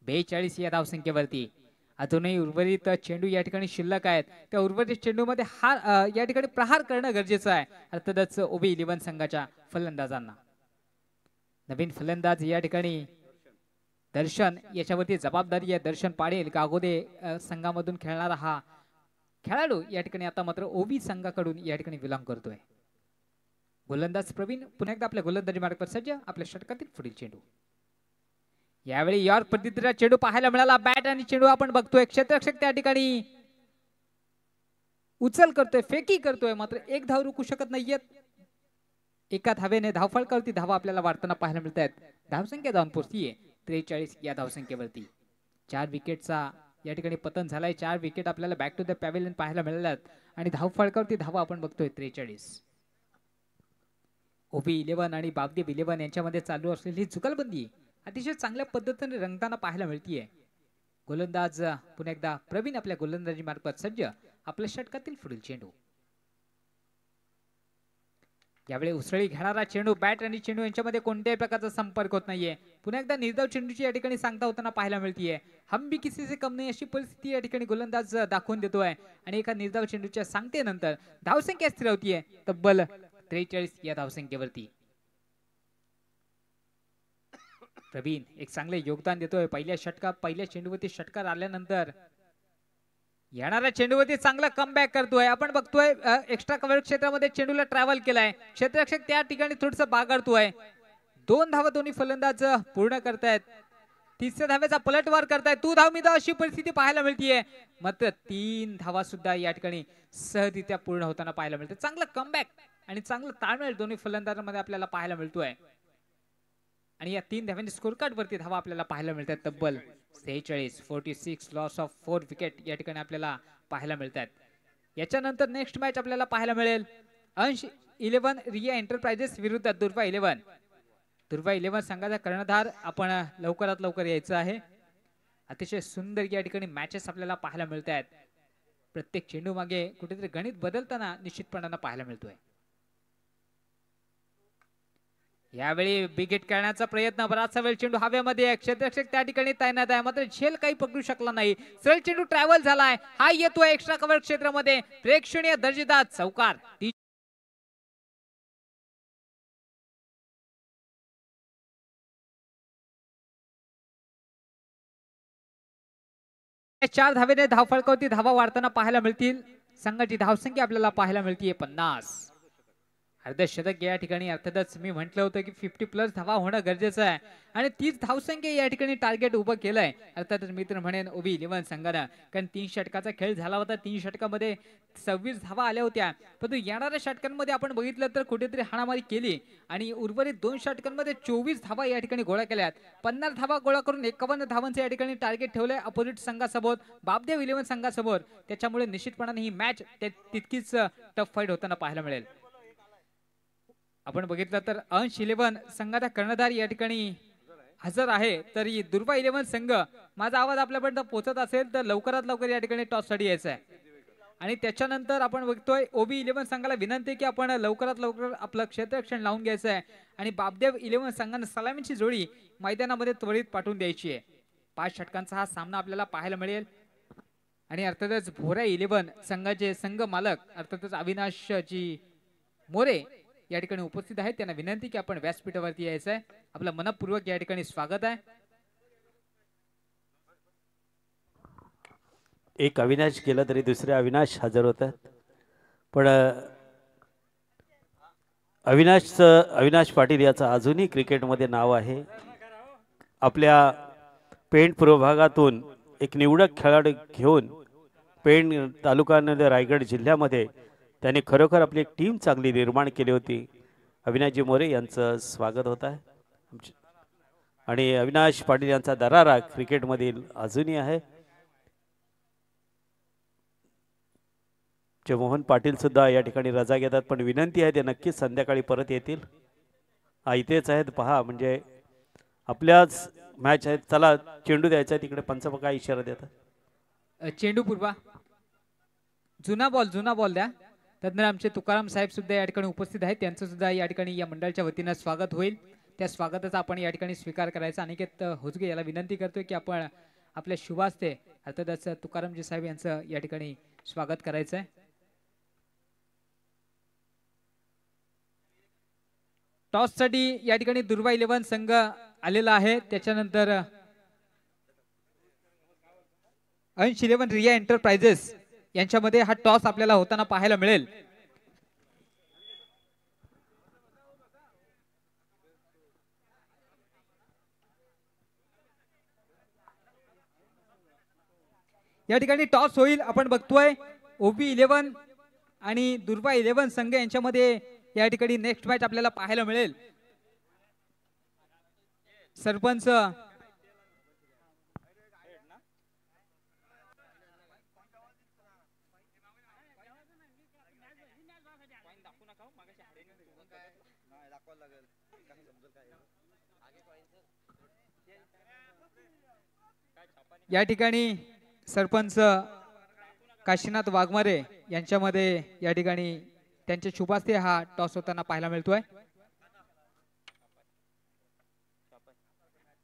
42 या धावसंख्येवरती. अजूनही उर्वरित चेंडू या ठिकाणी शिल्लक आहेत. त्या उर्वरित चेंडूमध्ये या ठिकाणी प्रहार करणं गरजेचं आहे अर्थातच ओबी 11 संघाच्या फलंदाजांना. नवीन फलंदाज या ठिकाणी दर्शन याच्यावरती जबाबदारी आहे. दर्शन पाडेल गागोदे संघामधून खेळणारा हा खेळाडू या ठिकाणी आता मात्र ओबी संघाकडून या ठिकाणी विलंब करतोय. गोलंदाज प्रवीण पुन्हा एकदा आपल्या गोलंदाजी मार्गावर सज्ज. आपल्या षटकातील पुढील चेंडू यावेळी यॉर्क पद्धतीचा चेंडू पाहायला मिळाला. बॅट आणि चेंडू आपण बघतोय. क्षेत्ररक्षक त्या ठिकाणी उचल करतोय, फेकी करतोय, मात्र एक धाव रोखू शकत नाहीयेत. एका धावेने धावफलकावरती धावा आपल्याला वाढताना पाहायला मिळत आहेत. धावसंख्या जाऊन पोहोचतीये 43 या धावसंख्येवरती. 4 विकेटचा या ठिकाणी पतन झालाय. 4 विकेट आपल्याला बॅक टू द पॅव्हेलियन पाहायला मिळाल्यात आणि धावफलकावरती धावा आपण बघतोय 43. ओबी 11 आणि बाबदेव 11 यांच्यामध्ये चालू असलेली जुगलबंदी अतिशय चांगल्या पद्धतीने रंगताना पाहायला मिळतीये. गोलंदाज पुन्हा एकदा प्रवीण आपल्या गोलंदाजी मार्फत सज्ज. आपल्या षटकातील पुढील चेंडू यावेळी उसळी घेणारा चेंडू. बॅट आणि चेंडू यांच्यामध्ये कोणत्याही प्रकारचा संपर्क होत नाहीये. पुन्हा एकदा निर्धाव चेंडूची या ठिकाणी सांगता होताना पाहायला मिळतीये. हम भी किसी से कम नाही अशी परिस्थिती या ठिकाणी गोलंदाज दाखवून देतोय आणि एका निर्धाव चेंडूच्या सांगतेनंतर धावसंख्या स्थिर होतीये तब्बल 43 या धावसंख्येवरती. प्रवीण एक चांगले योगदान देतोय. पहिल्या चेंडूवरती षटकार आल्यानंतर येणाऱ्या चेंडूवरती चांगला कमबॅक करतोय. आपण बघतोय एक्स्ट्रा कव्हर क्षेत्रामध्ये चेंडूला ट्रॅव्हल केलाय. क्षेत्ररक्षक त्या ठिकाणी थोडस बागडतोय. 2 धावा दोन्ही फलंदाज पूर्ण करतायत. तिसऱ्या धावेचा पलटवार करतायत. तू धाव मी धाव अशी परिस्थिती पाहायला मिळतीये. मात्र 3 धावा सुद्धा या ठिकाणी सहजरित्या पूर्ण होताना पाहायला मिळते. चांगला कमबॅक आणि चांगला ताळमेळ दोन्ही फलंदाजांमध्ये आपल्याला पाहायला मिळतोय आणि या 3 धाव्यांनी स्कोर कार्ड वरती धावा आपल्याला पाहायला मिळतात. तब्बल 46 लॉस ऑफ 4 विकेट या ठिकाणी आपल्याला पाहायला मिळतात. याच्यानंतर नेक्स्ट मॅच आपल्याला पाहायला मिळेल अंश 11 रिया एंटरप्राइजेस विरुद्ध दुर्वा 11. दुर्वा 11 संघाचा कर्णधार आपण लवकरात लवकर यायचं आहे. अतिशय सुंदर या ठिकाणी मॅचेस आपल्याला पाहायला मिळत आहेत. प्रत्येक चेंडू मागे कुठेतरी गणित बदलताना निश्चितपणाने पाहायला मिळतोय. यावेळी बिग हिट करण्याचा प्रयत्न. बराचसा वेळ चेंडू हवेमध्ये. क्षेत्ररक्षक त्या ठिकाणी तैनात आहे मात्र झेल काही पकडू शकला नाही. सरळ चेंडू ट्रॅव्हल झालाय. हा येतोय एक्स्ट्रा कव्हर क्षेत्रामध्ये. प्रेक्षणीय दर्जेदार चौकार. 4 धावेने धावफलकावरती धावा वाढताना पाहायला मिळतील. संघाची धावसंख्या आपल्याला पाहायला मिळतीये 50. अर्धशतक या ठिकाणी अर्थातच मी म्हटलं होतं की 50+ धावा होणं गरजेचं आहे आणि 30 धावसंख्या या ठिकाणी टार्गेट उभं केलंय. अर्थातच मित्र म्हणेन ओबी 11 संघानं, कारण 3 षटकाचा खेळ झाला होता. 3 षटकामध्ये 26 धावा आल्या होत्या. परंतु येणाऱ्या षटकांमध्ये आपण बघितलं तर कुठेतरी हाणामारी केली आणि उर्वरित 2 षटकांमध्ये 24 धावा या ठिकाणी गोळा केल्यात. 50 धावा गोळा करून 51 धावांचं या ठिकाणी टार्गेट ठेवलंय अपोजिट संघासमोर, बाबदेव 11 संघासमोर. त्याच्यामुळे निश्चितपणाने ही मॅच तितकीच टफ फाईट होताना पाहायला मिळेल. आपण बघितलं तर अंश 11 संघाचा कर्णधार या ठिकाणी हजर आहे. तरी दुर्वा 11 संघ, माझा आवाज आपल्यापर्यंत पोहोचत असेल तर लवकरात लवकर या ठिकाणी टॉस साठी यायचं आहे. आणि त्याच्यानंतर आपण बघतोय ओबी 11 संघाला विनंती की आपण लवकरात लवकर आपलं क्षेत्ररक्षण लावून घ्यायचं आहे आणि बाबदेव 11 संघाने सलामीची जोडी मैदानामध्ये त्वरित पाठवून द्यायची आहे. 5 षटकांचा हा सामना आपल्याला पाहायला मिळेल आणि अर्थातच भोरा 11 संघाचे संघ मालक अर्थातच अविनाशजी मोरे या ठिकाणी उपस्थित आहेत. त्यांना विनंती की आपण व्यासपीठावरती यायचं आहे. आपलं मनपूर्वक या ठिकाणी स्वागत आहे. एक अविनाश गेला तरी दुसरे अविनाश हजर होतात. पण अविनाश पाटील याचं अजूनही क्रिकेटमध्ये नाव आहे. आपल्या पेण प्रभागातून एक निवडक खेळाडू घेऊन पेण तालुका रायगड जिल्ह्यामध्ये त्यांनी खरोखर आपली एक टीम चांगली निर्माण केली होती. अविनाशजी मोरे यांचं स्वागत होत आहे आणि अविनाश पाटील यांचा दरारा क्रिकेटमधील अजूनही आहे. मोहन पाटील सुद्धा या ठिकाणी रजा घेतात, पण विनंती आहे ते नक्कीच संध्याकाळी परत येतील. इथेच आहेत पहा, म्हणजे आपल्याच मॅच आहेत. चला चेंडू द्यायचा आहे तिकडे. पंच काय इशारा देतात? चेंडू पूर्वा जुना बॉल द्या. तज्ञ आमचे तुकाराम साहेब सुद्धा या ठिकाणी उपस्थित आहेत. त्यांचं सुद्धा या ठिकाणी या मंडळाच्या वतीनं स्वागत होईल. त्या स्वागताचा आपण या ठिकाणी स्वीकार करायचा. अनिकेत हुजगे याला विनंती करतोय की आपण आपल्या शुभास्ते अर्थातच तुकारामजी साहेब यांचं या ठिकाणी स्वागत करायचं आहे. टॉस साठी या ठिकाणी दुर्वा 11 संघ आलेला आहे. त्याच्यानंतर अंश 11 रिया एंटरप्राइजेस यांच्यामध्ये हा टॉस आपल्याला होताना पाहायला मिळेल. या ठिकाणी टॉस होईल. आपण बघतोय ओबी 11 आणि दुर्वा 11 संघ यांच्यामध्ये या ठिकाणी नेक्स्ट मॅच आपल्याला पाहायला मिळेल. सरपंच या ठिकाणी सरपंच काशीनाथ वाघमारे यांच्यामध्ये या ठिकाणी त्यांच्या शुभास्ते हा टॉस होताना पाहायला मिळतोय.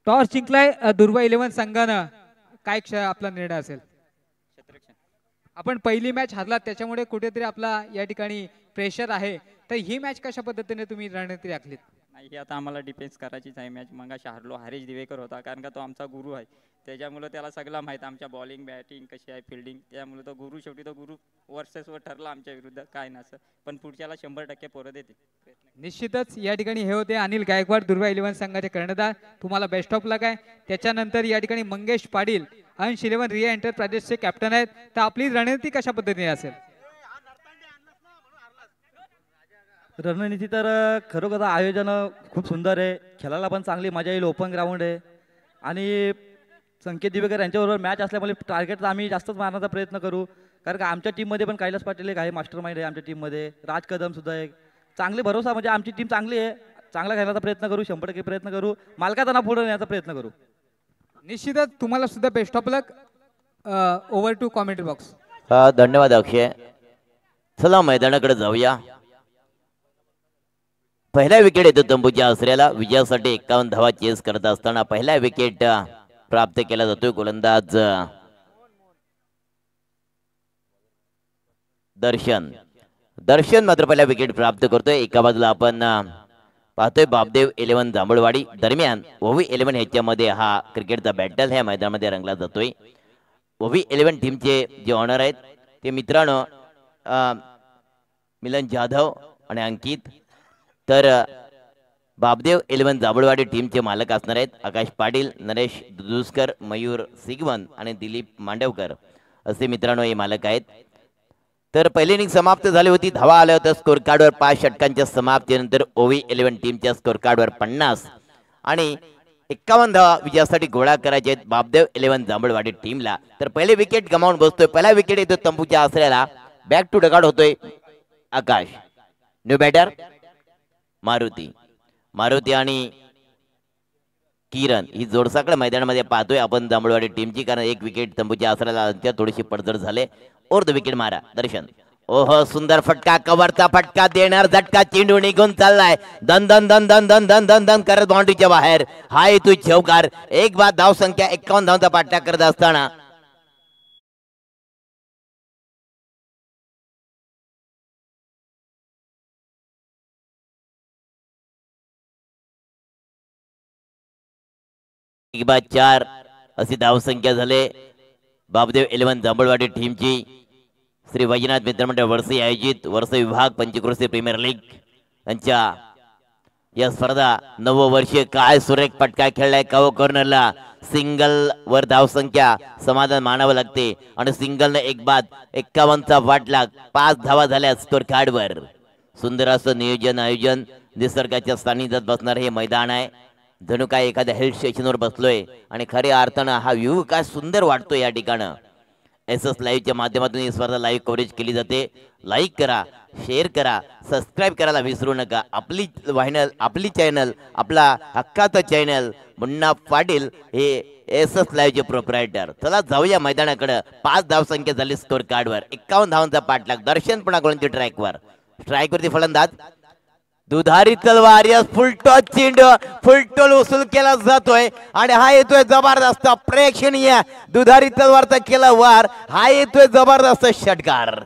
टॉस जिंकलाय दुर्वा 11 संघानं. काय आपला निर्णय असेल? आपण पहिली मॅच हरलात त्याच्यामुळे कुठेतरी आपला या ठिकाणी प्रेशर आहे. तर ही मॅच कशा पद्धतीने तुम्ही रणनीती आखलीत? नाही, आता आम्हाला डिफेन्स करायचीच आहे मॅच. मगाशी हारलो, हरीश दिवेकर होता, कारण का तो आमचा गुरु आहे. त्याच्यामुळे त्याला सगळं माहीत, आमच्या बॉलिंग बॅटिंग कशी आहे, फिल्डिंग. त्यामुळे तो गुरु, शेवटी तो गुरु वर्सेसवर ठरला आमच्या विरुद्ध. काय नसं, पण पुढच्याला 100% पोरं देते. निश्चितच या ठिकाणी हे होते अनिल गायकवाड दुर्वा 11 संघाचे कर्णधार. तुम्हाला बेस्ट ऑफ लक आहे. त्याच्यानंतर या ठिकाणी मंगेश पाटील अंश 11 रिया एंटरप्राइजेसचे कॅप्टन आहेत. तर आपली रणनीती कशा पद्धतीने असेल? रणनीती तर खरोखर आयोजन खूप सुंदर आहे. खेळायला पण चांगली मजा येईल. ओपन ग्राउंड आहे आणि संकेत दिवेकर यांच्याबरोबर मॅच असल्यामुळे टार्गेट तर आम्ही जास्तच मारण्याचा प्रयत्न करू. कारण का आमच्या टीममध्ये पण कैलास पाटील एक आहे, मास्टर माइंड आहे आमच्या टीममध्ये. राज कदम सुद्धा एक चांगले भरोसा, म्हणजे आमची टीम चांगली आहे. चांगला खेळण्याचा प्रयत्न करू, 100% प्रयत्न करू. मालकाचा नाव पुढे नेण्याचा प्रयत्न करू. निश्चितच तुम्हाला सुद्धा best of luck. Over to commentary box. धन्यवाद अक्षय. चला मैदानाकडे जाऊया. पहिला विकेट येतो तंबूच्या आसऱ्याला. विजयासाठी 51 धावा चेस करत असताना पहिला विकेट प्राप्त केला जातोय. गोलंदाज दर्शन मात्र पहिला विकेट प्राप्त करतोय. एका बाजूला आपण पाहतोय बापदेव 11 जांभूळवाडी. दरम्यान ओवी 11 ह्याच्यामध्ये हा क्रिकेटचा बॅटल ह्या मैदानामध्ये रंगला जातोय. ओवी 11 टीमचे जे ऑनर आहेत ते मित्रांनो मिलन जाधव आणि अंकित. तर बापदेव 11 जांभूळवाडी टीमचे मालक असणार आहेत आकाश पाटील, नरेश दुधुस्कर, मयूर सिगवन आणि दिलीप मांडवकर असे मित्रांनो हे मालक आहेत. तर पहिली इनिंग समाप्त झाली होती. धावा आल्या होत्या स्कोर कार्डवर 5 षटकांच्या समाप्तीनंतर ओवी 11 टीमच्या स्कोर कार्डवर 50 आणि 51 धावा विजयासाठी गोळा करायचे आहेत बापदेव 11 जांभूळवाडी टीमला. तर पहिले विकेट गमावून बसतोय. पहिला विकेट येतो तंबूच्या आसऱ्याला. बॅक टू डगआउट होतोय आकाश. न्यू बॅटर मारुती आणि किरण ही जोडसाकड मैदानामध्ये पाहतोय आपण जांभूळवाडी टीमची. कारण एक विकेट तंबूच्या आसऱ्याला थोडीशी पडझड झाले. और द विकेट मारा दर्शन. ओहो, सुंदर फटका, कव्हरचा फटका देणार झटका. चेंडू निघून चाललाय. दन दन दन दन दन दन दन दन करत बाउंड्रीच्या बाहेर. हा येतोय चौकार. एक बाद धाव संख्या 51 धावांचा पाठलाग करत असताना एक बाद 4 अशी धावसंख्या झाले बापदेव 11 जांभूळवाडी टीमची. श्री वैजनाथ मित्रमंडळ वर्षी आयोजित वर्ष विभाग पंचक्रोशी प्रीमियर लीग यांच्या या स्पर्धा 9 वर्षीय. काय सुरेख फटका खेळलाय कावो कॉर्नरला. सिंगल वर धावसंख्या समाधान मानावं लागते आणि सिंगलने एक बाद 51चा वाटलाग. 5 धावा झाल्या स्कोर कार्डवर. सुंदर असं नियोजन आयोजन. निसर्गाच्या सानिध्यात बसणार हे मैदान आहे. जणू काय एखाद्या हिल स्टेशनवर बसलोय आणि खऱ्या अर्थानं हा व्ह्यू काय सुंदर वाटतो या ठिकाणी. SS लाईव्हच्या माध्यमातून ही स्पर्धा लाईव्ह कव्हरेज केली जाते. लाईक करा, शेअर करा, सबस्क्राईब करायला विसरू नका. आपली वाहिनी, आपली चॅनल, आपला हक्काचं चॅनल मुन्ना पाटील हे SS लाईव्हचे प्रोप्रायटर. चला जाऊया मैदानाकडे. 5 धावसंख्या झाली स्कोर कार्डवर. 51 धावांचा पाठलाग. दर्शन पुन्हा गोलंदाजी ट्रॅकवर. स्ट्राईकवरती फलंदाज दुधारी तलवार. या फुलटॉस चेंडू फुलटॉल वसूल केला जातोय आणि हा येतोय जबरदस्त प्रेक्षणीय. दुधारी तलवारचा केला वार. हा येतोय जबरदस्त षटकार.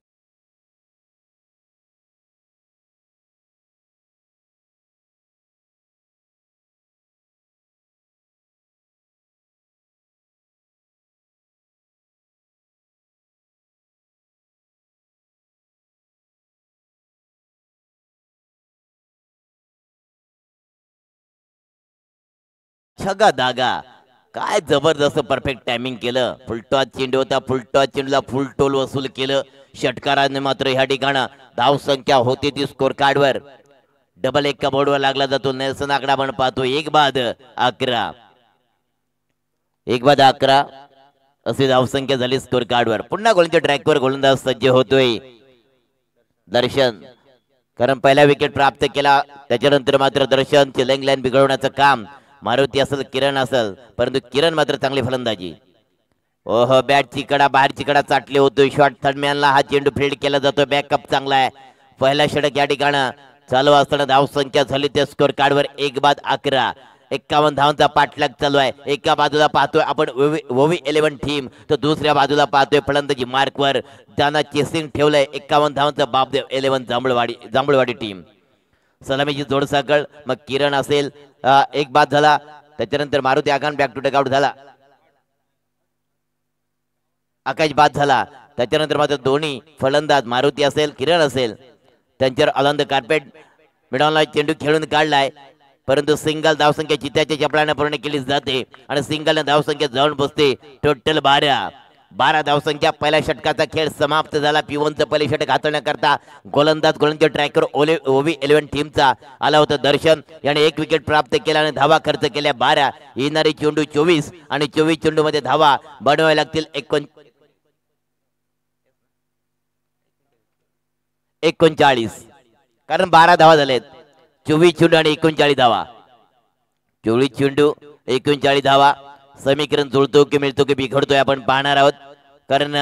छगा दागा काय जबरदस्त परफेक्ट टायमिंग केलं. फुलटॉस चेंडू होता, फुलटॉस चेंडूला फुल टोल वसूल केलं षटकाराने. मात्र ह्या ठिकाणं धाव संख्या होती ती स्कोर कार्डवर डबल एका बोर्डवर लागला जातो. नेल्सन आकडा आपण पाहतो 1-11, 1-11 अशी धावसंख्या झाली स्कोर कार्डवर. पुन्हा गोलंदाज ट्रॅकवर गोलंदाज सज्ज होतोय दर्शन, कारण पहिला विकेट प्राप्त केला त्याच्यानंतर मात्र दर्शन लेग लाईन बिघडवण्याचं काम मारुती असेल किरण असेल, परंतु किरण मात्र चांगली फलंदाजी. ओह बॅटची कडा बाहेरची कडा चाटली होतोय. शॉर्ट थर्डमॅनला हा चेंडू फील्ड केला जातो. बॅकअप चांगला आहे. पहिला षटक या ठिकाणं चालू असताना धाव संख्या झाली त्या स्कोर कार्डवर 1-11. 51 धावांचा पाठलाग चालू आहे. एका बाजूला पाहतोय आपण ओवी 11 टीम, तर दुसऱ्या बाजूला पाहतोय फलंदाजी मार्कवर त्यांना चेसिंग ठेवलंय 51 धावांचं बापदेव 11 जांभूळवाडी टीम. सलामीची जोडसाकळ मग किरण असेल, एक बाद झाला. त्याच्यानंतर मारुती आगान बॅक टू टेकआउट झाला. आकाश बाद झाला. त्याच्यानंतर मात्र दोन्ही फलंदाज मारुती असेल किरण असेल त्यांच्यावर अलंद कार्पेट मिडॉनला चेंडू खेळून काढलाय, परंतु सिंगल धावसंख्या चित्याच्या चपळाने पूर्ण केली जाते आणि सिंगल धावसंख्या जाऊन बसते. टोटल 12 धावसंख्या. पहिल्या षटकाचा खेळ समाप्त झाला. P1चं पहिले षटक हाताळण्याकरता गोलंदाज ट्रॅकर ओवी 11 टीमचा आला होता दर्शन. याने एक विकेट प्राप्त केला आणि धावा खर्च केल्या 12. येणारी चेंडू 24 आणि 24 चेंडू मध्ये धावा बनवाव्या लागतील 39, कारण 12 धावा झालेत. 24 चेंडू आणि 39 धावा. 24 चेंडू 39 धावा. समीकरण जुळतो की मिळतो की बिघडतोय आपण पाहणार आहोत, कारण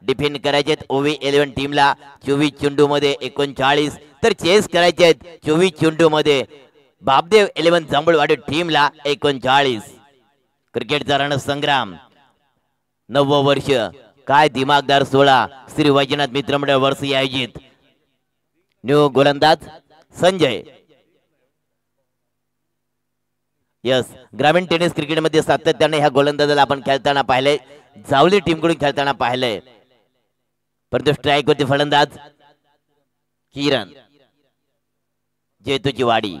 डिफेंड करायचे ओवी 11 टीमला 24 चेंडू मध्ये 39, तर चेस करायचे आहेत 24 चेंडू मध्ये बापदेव 11 जांभूळवाडी टीमला 39. क्रिकेटचा रणसंग्राम 9व वर्ष. काय दिमागदार सोहळा श्री वैजनाथ मित्रमंडळ वर्षी आयोजित. न्यू गोलंदाज संजय. यस, ग्रामीण टेनिस क्रिकेट मध्ये सातत्याने ह्या गोलंदाजाला आपण खेळताना पाहिले, जावली टीम कडून खेळताना पाहिले, परंतु स्ट्राईक होती फलंदाज किरण जेतूची वाडी.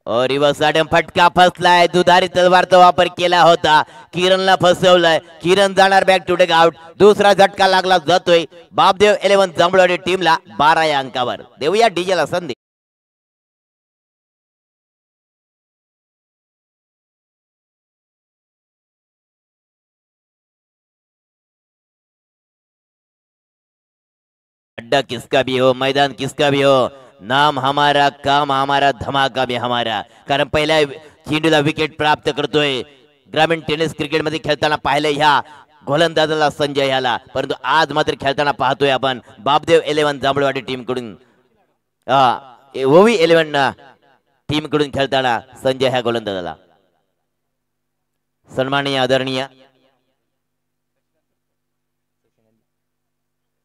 रिवर्स आडम फटका फसलाय. दुधारी तलवारचा वापर केला होता. किरणला फसवलाय. किरण जाणार बॅक टू टेक आउट. दुसरा झटका लागला जातोय बापदेव 11 जांभूळवाडी टीमला 12 या अंकावर. देऊया डीजेला संधी. अड्डा किसका भी हो, मैदान किसका भी हो, नाम हमारा काम हमारा धमाका भी हमारा. कारण पहिल्या चेंडूला विकेट प्राप्त करतोय. ग्रामीण टेनिस क्रिकेट मध्ये खेळताना पाहिले ह्या गोलंदाजाला संजय ह्याला, परंतु आज मात्र खेळताना पाहतोय आपण बापदेव 11 जांभूळवाडी टीम कडून ओवी 11 टीम कडून खेळताना संजय ह्या गोलंदाजाला. सन्माननीय आदरणीय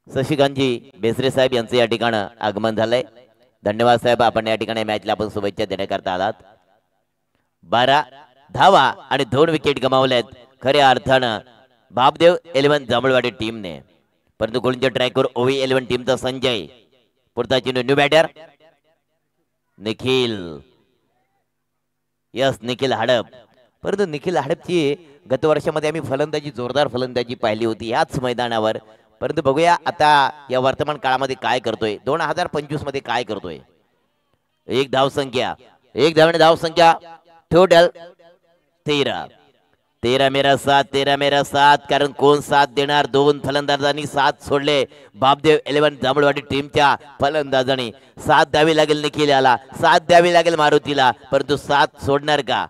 शशिकांतजी बेसरे साहेब यांचं या ठिकाणी आगमन झालंय. धन्यवाद साहेब, आपण या ठिकाणी मॅचला आपण शुभेच्छा देण्याकरता आलात. 12 धावा आणि 2 विकेट गमावल्यात खऱ्या अर्थानं बापदेव 11 जांभूळवाडी टीमने, परंतु गोलंदाज ट्रॅकवर ओवी 11 टीमचा संजय. पुढचा चेंडू new batter Nikhil. Yes, Nikhil Hadap. परंतु निखिल हडपची गत वर्षामध्ये आम्ही फलंदाजी जोरदार फलंदाजी पाहिली होती याच मैदानावर, परंतु बघूया आता या वर्तमान काळामध्ये काय करतोय. 2025 मध्ये काय करतोय. एक धावसंख्या टोटल 13 मेरा साथ. कारण कोण साथ देणार. 2 फलंदाजांनी साथ सोडले. बापदेव 11 जांभूळवाडी टीमच्या फलंदाजांनी साथ द्यावी लागेल. निखिल याला साथ द्यावी लागेल मारुतीला, परंतु साथ सोडणार का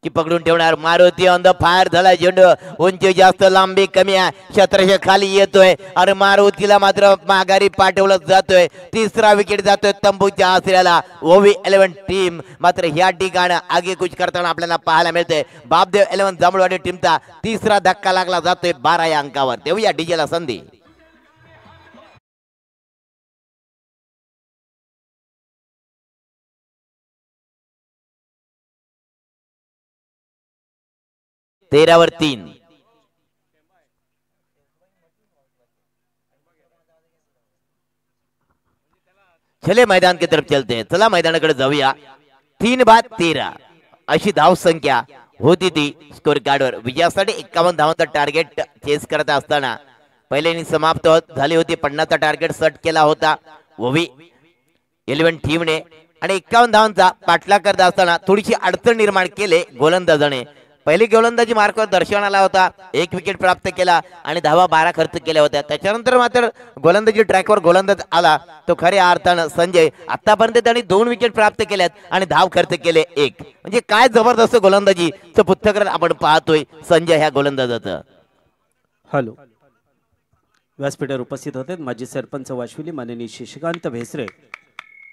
की पकडून ठेवणार. मारुती ऑन द फायर झाला. चेंडू उंची जास्त लांबी कमी आहे. क्षेत्राच्या खाली येतोय आणि मारुतीला मात्र माघारी पाठवलं जातोय. तिसरा विकेट जातोय तंबूच्या आसऱ्याला. ओवी 11 टीम मात्र ह्या ठिकाणी आगे कुछ करताना आपल्याला पाहायला मिळते. बापदेव 11 जांभूळवाडी टीमचा तिसरा धक्का लागला जातोय 12 या अंकावर. देऊया डीजेला संधी. तेरावर 3. चले मैदान की तरफ चलते हैं. चला मैदानाकडे जाऊया. 3 बाद 13 अशी धाव संख्या होती ती स्कोर कार्डवर. विजयासाठी 51 धावांचा टार्गेट चेस करत असताना पहिले इनिंग समाप्त झाली होती. 50चा टार्गेट सेट केला होता ओवी 11 टीमने आणि 51 धावांचा पाठलाग करत असताना थोडीशी अडचण निर्माण केले गोलंदाजाने. पहिली गोलंदाजी मार्कवर दर्शन आला होता, 1 विकेट प्राप्त केला आणि धावा 12 खर्च केल्या होत्या. त्याच्यानंतर मात्र गोलंदाजी ट्रॅकवर गोलंदाज आला तो खऱ्या अर्थानं संजय. आतापर्यंत त्यांनी 2 विकेट प्राप्त केल्यात आणि धाव खर्च केले 1. म्हणजे काय जबरदस्त गोलंदाजीचं पृथ्थकरण आपण पाहतोय संजय ह्या गोलंदाजाचं. हॅलो, व्यासपीठावर उपस्थित होते माजी सरपंच वाशिवली माननीय शशिकांत भेसरे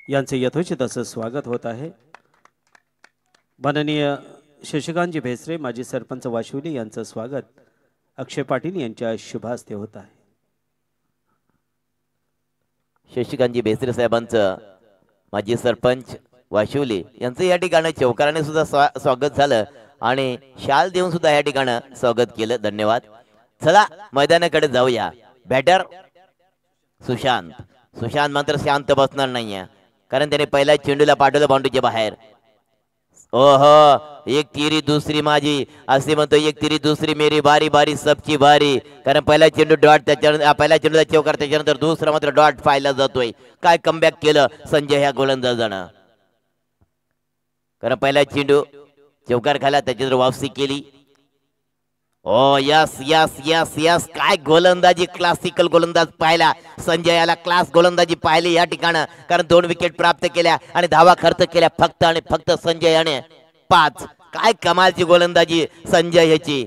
यांचे यथोचित असं स्वागत होत आहे. माननीय शशिकांतजी भेसरे माजी सरपंच वाशिवली यांचं स्वागत अक्षय पाटील यांच्या शुभ हस्ते होत आहे. शशिकांतजी भेसरे साहेबांचं माजी सरपंच वाशिवली यांचं या ठिकाणी चौकाराने सुद्धा स्वागत झालं आणि शाल देऊन सुद्धा या ठिकाणी स्वागत केलं. धन्यवाद. चला मैदानाकडे जाऊया. बॅटर सुशांत मात्र शांत बसणार नाहीये कारण त्याने पहिल्या चेंडूला पाठवलं बाउंड्रीच्या बाहेर. ओहो, एक तिरी दुसरी माझी असे म्हणतो, एक तिरी दुसरी मेरी बारी बारी सबची बारी. कारण पहिला चेंडू डॉट, त्याच्यानंतर पहिल्या चेंडूला चौकार, त्याच्यानंतर दुसरा मात्र डॉट पाहिला जातोय. काय कमबॅक केलं संजय ह्या गोलंदाजानं. कारण पहिला चेंडू चौकार खाला, त्याच्यानंतर वापसी केली. ओ यस यस यस यस, काय गोलंदाजी, क्लासिकल गोलंदाज पाहिला संजय याला. क्लास गोलंदाजी पाहिली या ठिकाणी कारण 2 विकेट प्राप्त केल्या आणि धावा खर्च केल्या फक्त आणि फक्त संजय याने 5. काय कमालची गोलंदाजी संजय याची,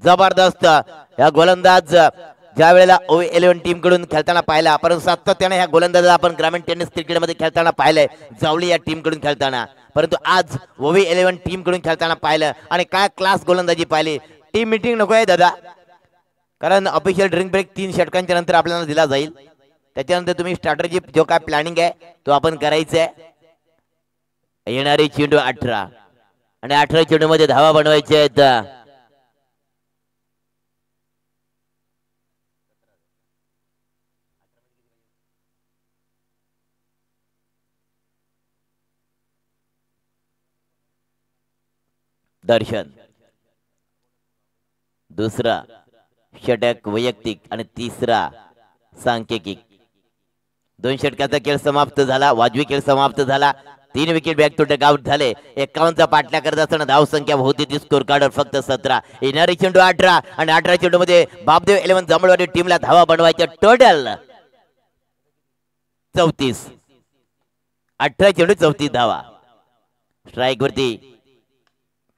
जबरदस्त. या गोलंदाज ज्या वेळेला O11 टीम कडून खेळताना पाहिला, परंतु सातत्याने ह्या गोलंदाजाला आपण ग्रामीण टेनिस क्रिकेटमध्ये खेळताना पाहिलंय, जावली या टीम कडून खेळताना. परंतु आज OV11 टीम कडून खेळताना पाहिलं आणि काय क्लास गोलंदाजी पाहिली. टीम मीटिंग नको आहे दादा, कारण ऑफिशियल ड्रिंक ब्रेक 3 षटकांच्या नंतर आपल्याला दिला जाईल. त्याच्यानंतर तुम्ही स्ट्रॅटजी जो काय प्लॅनिंग आहे तो आपण करायचं आहे. येणारी चेंडू 18 आणि 18 चेंडू मध्ये धावा बनवायच्या आहेत. दर्शन दुसरा षटक वैयक्तिक आणि तिसरा सांकेतिक. 2 षटकाचा खेळ समाप्त झाला, वाजवी खेळ समाप्त झाला. 3 wicket back to take out झाले. 51चा पाठलाग करत असताना धाव संख्या होती ती स्कोर कार्डवर फक्त 17. येणारी चेंडू 18 आणि 18 चेंडू मध्ये बापदेव 11 जांभळवाडी टीमला धावा बनवायच्या टोटल 34. 18 चेंडू 34 धावा. स्ट्राईक वरती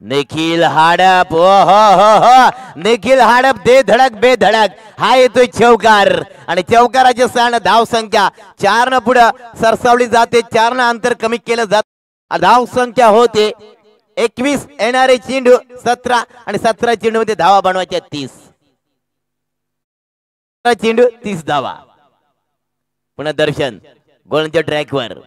निखिल हाडप. ओ हो, निखिल हाडप दे धडक बे धडक. हा येतोय चौकार आणि चौकाराचे स्थान धाव संख्या 4 न पुढे सरसावली जाते. 4 न अंतर कमी केलं जात. धाव संख्या होते 21. येणारे चेंडू 17 आणि 17 चेंडू मध्ये धावा बनवायच्या 30. चेंडू 30 धावा. पुन्हा दर्शन गोलंदाज ट्रॅकवर.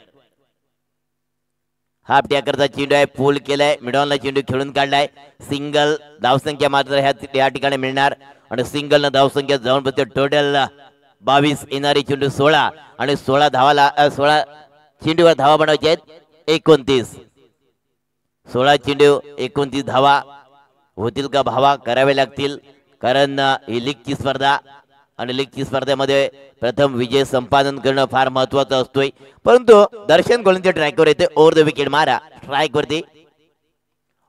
हाफ टॅकरचा चेंडू आहे, पूल केलाय, मिडॉनला चेंडू खेळून काढलाय. सिंगल धावसंख्या मात्र या ठिकाणी मिळणार आणि सिंगल न धावसंख्या जाऊन बसते टोटल 22. येणारी चेंडू 16 आणि 16 धावाला 16 चेंडूवर धावा बनवायचे आहेत 29. 16 चेंडू 29 धावा होतील का भावा, करावे लागतील कारण ही लीगची स्पर्धा आणि लीगची स्पर्धेमध्ये प्रथम विजय संपादन करणं फार महत्वाचं असतोय. परंतु दर्शन गोलंदाज ट्रॅकवर येते. ओव्हर द विकेट मारा स्ट्राईक वरती.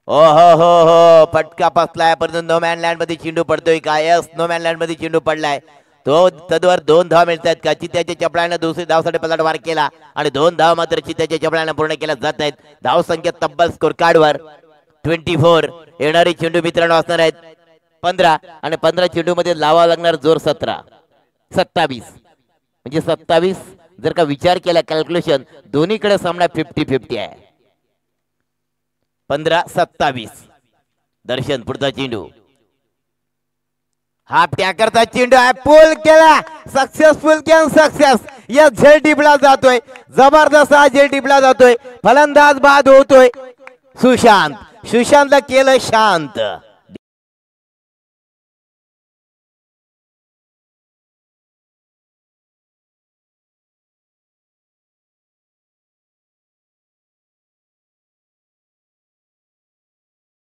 ओ हो, फटका बसलाय परंतु नो मॅन लँड मध्ये चेंडू पडतोय का? यस, नो मॅन लँड मध्ये चेंडू पडलाय. तो तदवर 2 धावा मिळतात का? चित्याच्या चपळाने दुसरी धावसाठी पलटवार केला आणि 2 धावा मात्र चित्याच्या चपळाने पूर्ण केल्या जात आहेत. धाव संख्या तब्बल स्कोर कार्डवर 24. येणारी चेंडू मित्रांनो असणार आहेत 15 आणि 15 चेंडू मध्ये लावा लागणार जोर 17. 27 म्हणजे 27 जर का विचार केला कॅल्क्युलेशन दोन्हीकडे सामना 50-50 आहे. 15-27. दर्शन पुढचा चेंडू हाफ टॅकरचा चेंडू आहे, पूल केला, सक्सेसफुल केन सक्सेस. या झेल टिपला जातोय, जबरदस्त हा झेल टिपला जातोय. फलंदाज बाद होतोय सुशांतला केलं शांत.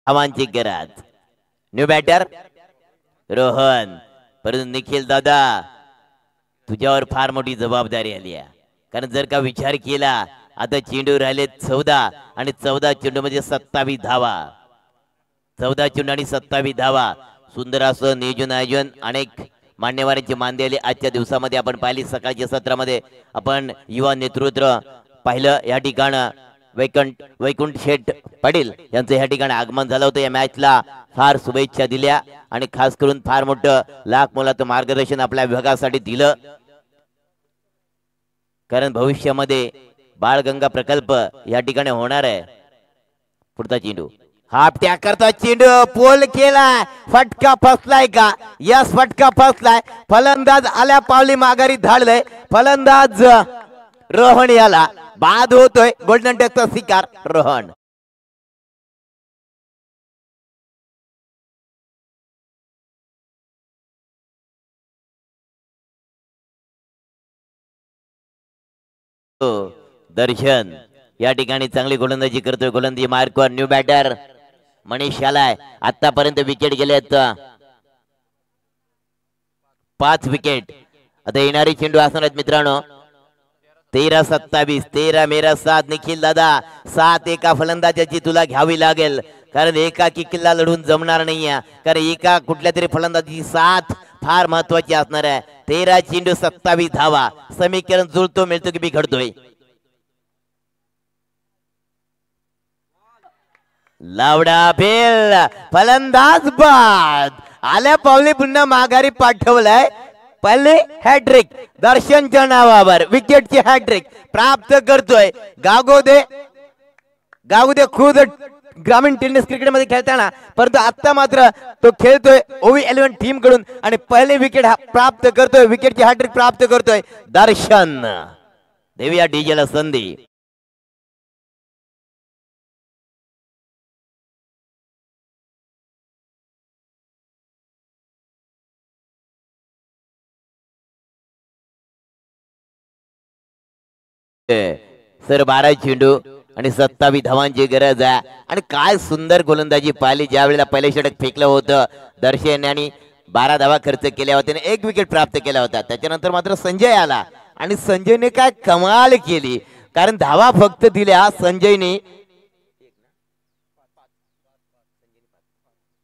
धावांची गरज. New batter Rohan. परंतु निखिल दादा तुझ्यावर फार मोठी जबाबदारी आली आहे. कारण जर का विचार केला आता चेंडू राहिले 14 आणि 14 चेंडू म्हणजे 27 धावा. 14 चेंडू आणि 27 धावा. सुंदर असं नियोजन आयोजन अनेक मान्यवरांची मानदी आली आजच्या दिवसामध्ये आपण पाहिली. सकाळच्या सत्रामध्ये आपण युवा नेतृत्व पाहिलं. या ठिकाणी वैकुंठ शेठ पाटील यांचं या ठिकाणी आगमन झालं होतं. या मॅचला फार शुभेच्छा दिल्या आणि खास करून फार मोठं लाख मोलाचं मार्गदर्शन आपल्या विभागासाठी दिलं. कारण भविष्यामध्ये बाळगंगा प्रकल्प या ठिकाणी होणार आहे. पुढचा चेंडू हाफ टॅक करता चेंडू पोल केला. फटका फसलाय का? यस फटका फसलाय. फलंदाज आल्या पावली माघारी धाडलंय. फलंदाज रोहन याला बाद होतोय. गोल्डन टचचा शिकार रोहन. दर्शन या ठिकाणी चांगली गोलंदाजी करतोय. गोलंदाजी मार्कवर न्यू बॅटर मनीष यालाय. आतापर्यंत विकेट गेलेत 5 विकेट. आता येणारी चेंडू असणार आहेत मित्रांनो. 13-27 13 मेरा 7. निखिल दादा 7 एका फलंदाजाची तुला घ्यावी लागेल. कारण एकाकी किल्ला लढून जमणार नाहीये. कारण एका कुठल्या तरी फलंदाजी 7 फार महत्वाची असणार आहे. 13 चेंडू 27 धावा. समीकरण जुळतो मिळतो की बिघडतोय. लावडा फेल. फलंदाज बाद. आल्या पावली पुन्हा माघारी पाठवलाय. पहिले हॅट्रिक दर्शनच्या नावावर विकेटची हॅट्रिक प्राप्त करतोय. गागोदे खुद ग्रामीण टेनिस क्रिकेट मध्ये खेळताना परंतु आता मात्र तो खेळतोय ओवी 11 टीम कडून आणि पहिले विकेट प्राप्त करतोय. विकेटची हॅट्रिक प्राप्त करतोय दर्शन. देऊया डीजेला संधी. सर 12 चेंडू आणि 27 धावांची गरज आहे. आणि काय सुंदर गोलंदाजी पाहिली. ज्या वेळेला पहिले षटक फेकलं होतं दर्शन यांनी 12 धावा खर्च केल्या होत्या आणि 1 विकेट प्राप्त केला होता. त्याच्यानंतर मात्र संजय आला आणि संजयने काय कमाल केली. कारण धावा फक्त दिल्या संजयने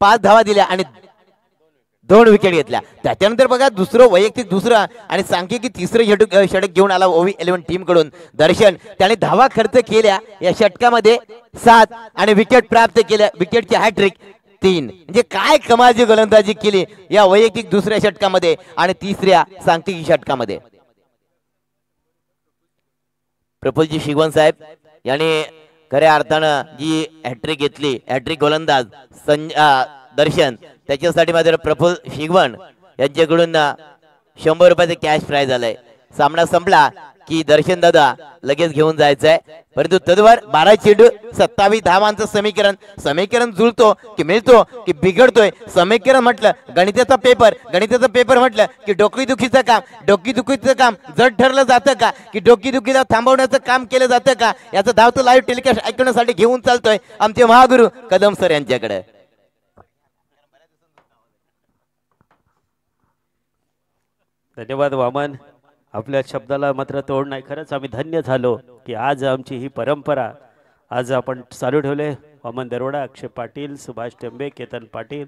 5 धावा दिल्या आणि 2 विकेट घेतल्या. त्याच्यानंतर बघा दुसरं वैयक्तिक दुसरं आणि सांख्यिकी तिसरं षटक घेऊन आला ओवी 11 टीम कडून दर्शन. त्याने धावा खर्च केल्या या षटकामध्ये 7 आणि विकेट प्राप्त केल्या. विकेटची हॅट्रिक 3. म्हणजे काय कमालची गोलंदाजी केली या वैयक्तिक दुसऱ्या षटकामध्ये आणि तिसऱ्या सांख्यिकी षटकामध्ये. प्रफुल्लजी शिगवण साहेब यांनी खऱ्या अर्थानं जी हॅट्रिक घेतली. हॅट्रिक गोलंदाज दर्शन त्याच्यासाठी मात्र प्रफुल्ल शिगवण यांच्याकडून 100 रुपयाचे कॅश प्राइज आलंय. सामना संपला की दर्शन दादा लगेच घेऊन जायचंय. परंतु तदवर 12 चेंडू 27 धावांचं समीकरण जुळतो की मिळतो की बिघडतोय. समीकरण म्हटलं गणिताचा पेपर म्हटलं की डोकीदुखीचं काम जड ठरलं जातं का की डोकीदुखीला थांबवण्याचं काम केलं जातं का याचं धावतं लाईव्ह टेलिकास्ट ऐकण्यासाठी घेऊन चालतोय आमचे महागुरु कदम सर यांच्याकडे. धन्यवाद वामन. आपल्या शब्दाला मात्र तोड नाही. खरंच आम्ही धन्य झालो की आज आमची ही परंपरा आज आपण चालू ठेवले. वामन दरोडा, अक्षय पाटील, सुभाष टेंबे, केतन पाटील,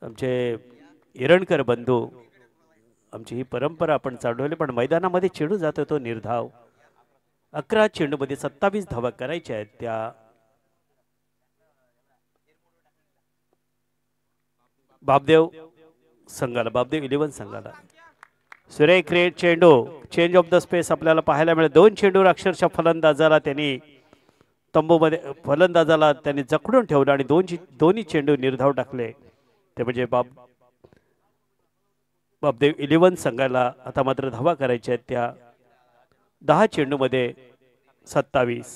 आमचे इरणकर बंधू, आमची ही परंपरा आपण चालू ठेवली. पण मैदानामध्ये चेंडू जातो तो निर्धाव. 11 चेंडूमध्ये 27 धावा करायच्या आहेत. त्या बाबदेव 11 संघाला सुरेख रेड चेंडू. चेंज ऑफ द स्पेस आपल्याला पाहायला मिळेल. 2 चेंडूवर अक्षरशः फलंदाजाला त्यांनी जखडून ठेवलं आणि दोन्ही चेंडू निर्धाव टाकले. ते म्हणजे बाबदेव 11 संघाला आता मात्र धावा करायच्या आहेत. त्या 10 चेंडूमध्ये 27.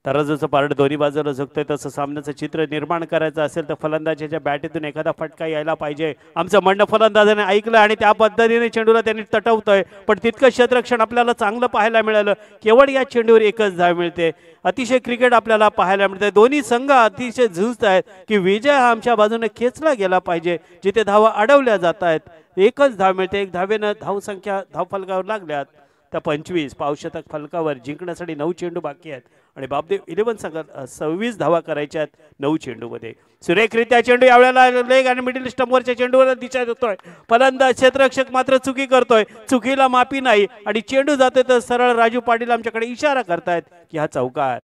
तराजूचं पारड दोन्ही बाजूला झुकतंय तसं सामन्याचं चित्र निर्माण करायचं असेल तर फलंदाजाच्या बॅटीतून एखादा फटका यायला पाहिजे. आमचं म्हणणं फलंदाजाने ऐकलं आणि त्या पद्धतीने चेंडूला त्यांनी तटवतोय. पण तितकं क्षेत्ररक्षण आपल्याला चांगलं पाहायला मिळालं. केवळ या चेंडूवर एकच धाव मिळते. अतिशय क्रिकेट आपल्याला पाहायला मिळते. दोन्ही संघ अतिशय झुंजत आहेत की विजय हा आमच्या बाजूने खेचला गेला पाहिजे. जिथे धावा अडवल्या जात आहेत एकच धाव मिळते. एक धावेनं धावसंख्या धावफलकावर लागल्यात त्या 25 पावशतक फलकावर जिंकण्यासाठी 9 चेंडू बाकी आहेत आणि बापदेव 11 संघात 26 धावा करायच्या आहेत 9 चेंडूमध्ये. सुरेखरित्या चेंडू यावेळेला लेग आणि मिडल स्टंपवरच्या चेंडूवर दिशा देतोय. फलंदाज क्षेत्ररक्षक मात्र चुकी करतोय. चुकीला माफी नाही आणि चेंडू जातोय तर सरळ राजू पाटील आमच्याकडे इशारा करतायत की हा चौकार.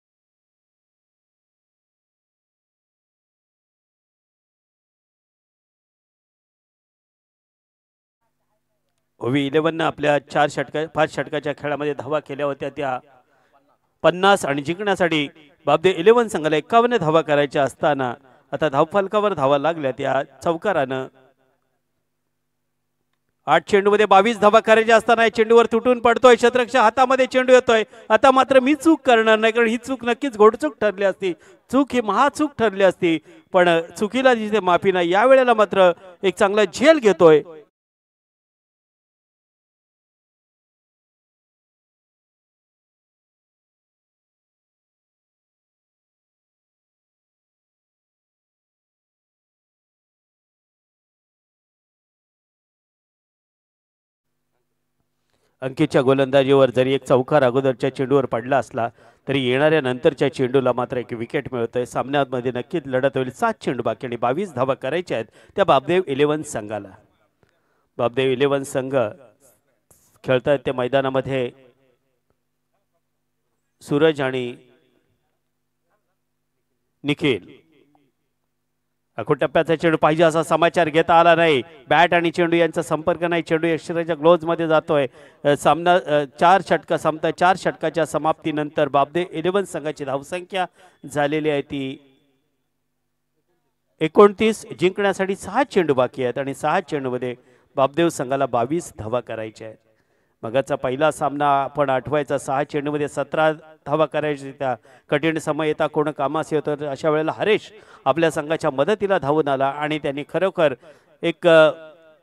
ओवी 11 आपल्या 5 षटकाच्या खेळामध्ये धावा केल्या होत्या त्या 50 आणि जिंकण्यासाठी बापदेव 11 संघाला 51 धावा करायच्या असताना आता धावफलकावर धावा लागल्या त्या चौकारानं. 8 चेंडूमध्ये 22 धावा करायच्या असताना चेंडूवर तुटून पडतोय. क्षेत्ररक्षक हातामध्ये चेंडू येतोय. आता मात्र मी चूक करणार नाही कारण ही चूक नक्कीच घोडचूक ठरली असती. चूक ही महाचूक ठरली असती पण चुकीला जिथे माफी नाही. यावेळेला मात्र एक चांगला झेल घेतोय. अंकितच्या गोलंदाजीवर जरी एक चौकार अगोदरच्या चेंडूवर पडला असला तरी येणाऱ्या नंतरच्या चेंडूला मात्र एक विकेट मिळतोय. सामन्यामध्ये नक्कीच लढत होईल. 7 चेंडू बाकी आणि 22 धावा करायच्या आहेत त्या बापदेव 11 संघाला. बापदेव 11 संघ खेळतायत त्या मैदानामध्ये सूरज आणि निखिल. टप्प्याचा चेंडू पाहिजे असा समाचार घेता आला नाही. बॅट आणि चेंडू यांचा संपर्क नाही. चेंडू यक्षराच्या ग्लोव्ज मध्ये जातोय. सामना 4 षटका संपता. 4 षटकाच्या समाप्तीनंतर बापदेव 11 संघाची धावसंख्या झालेली आहे ती 29. जिंकण्यासाठी 6 चेंडू बाकी आहेत आणि 6 चेंडूमध्ये बापदेव संघाला 22 धावा करायच्या आहेत. मगाचा पहिला सामना आपण आठवायचा. 6 चेंडूमध्ये 17 धावा करायची. त्या कठीण समय येता कोण कामास येतो तर अशा वेळेला हरेश आपल्या संघाच्या मदतीला धावून आला आणि त्यांनी खरोखर एक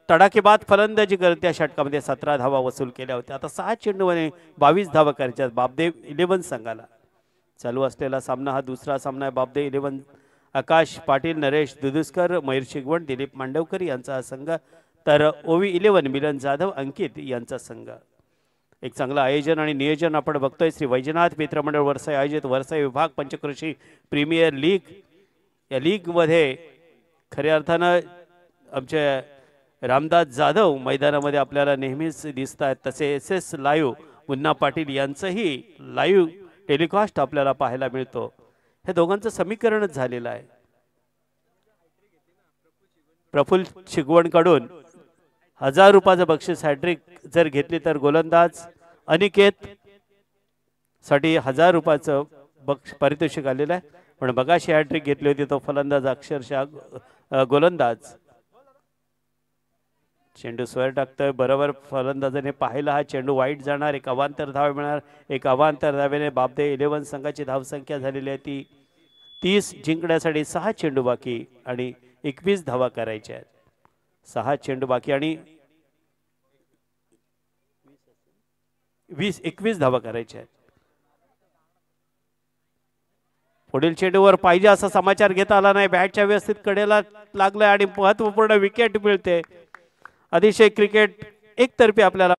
तडाखेबाद फलंदाजी करत त्या षटकामध्ये 17 धावा वसूल केल्या होत्या. आता 6 चेंडूमध्ये 22 धावा करायच्या बापदेव 11 संघाला. चालू असलेला सामना हा दुसरा सामना आहे. बापदेव 11 आकाश पाटील, नरेश दुधुस्कर, मयूर शिगवण, दिलीप मांडवकर यांचा हा संघ तर ओवी 11 मिलन जाधव, अंकित यांचा संघ. एक चांगलं आयोजन आणि नियोजन आपण बघतोय. श्री वैजनाथ मित्रमंडळ वरसाई आयोजित वरसाई विभाग पंचकृषी प्रीमियर लीग या लीगमध्ये खऱ्या अर्थानं आमचे रामदास जाधव मैदानामध्ये आपल्याला नेहमीच दिसत आहेत. तसे SS लाईव्ह मुन्ना पाटील यांचंही लाईव्ह टेलिकास्ट आपल्याला पाहायला मिळतो. हे दोघांचं समीकरणच झालेलं आहे. प्रफुल्ल शिगवणकडून 1000 रुपयाचं बक्षीस हॅट्रिक जर घेतली तर गोलंदाज अनिकेत साठी 1000 रुपयाचं पारितोषिक आलेलं आहे. पण बघाशी हॅट्रिक घेतली होती तो फलंदाज अक्षरशः गोलंदाज. चेंडू स्वर टाकतोय बरोबर. फलंदाजाने पाहिला हा चेंडू वाईट जाणार. एक अवांतर धाव मिळणार. एक अवांतर धावेने बापदेव 11 संघाची धावसंख्या झालेली आहे ती 30. जिंकण्यासाठी 6 चेंडू बाकी आणि 21 धावा करायच्या आहेत. 6 चेंडू बाकी आणि 21 धावा करायच्या आहेत. पुढील चेंडूवर पाहिजे असा समाचार घेता आला नाही. बॅटच्या व्यवस्थित कडेला लागलाय आणि महत्वपूर्ण विकेट मिळते. अतिशय क्रिकेट एकतर्फी आपल्याला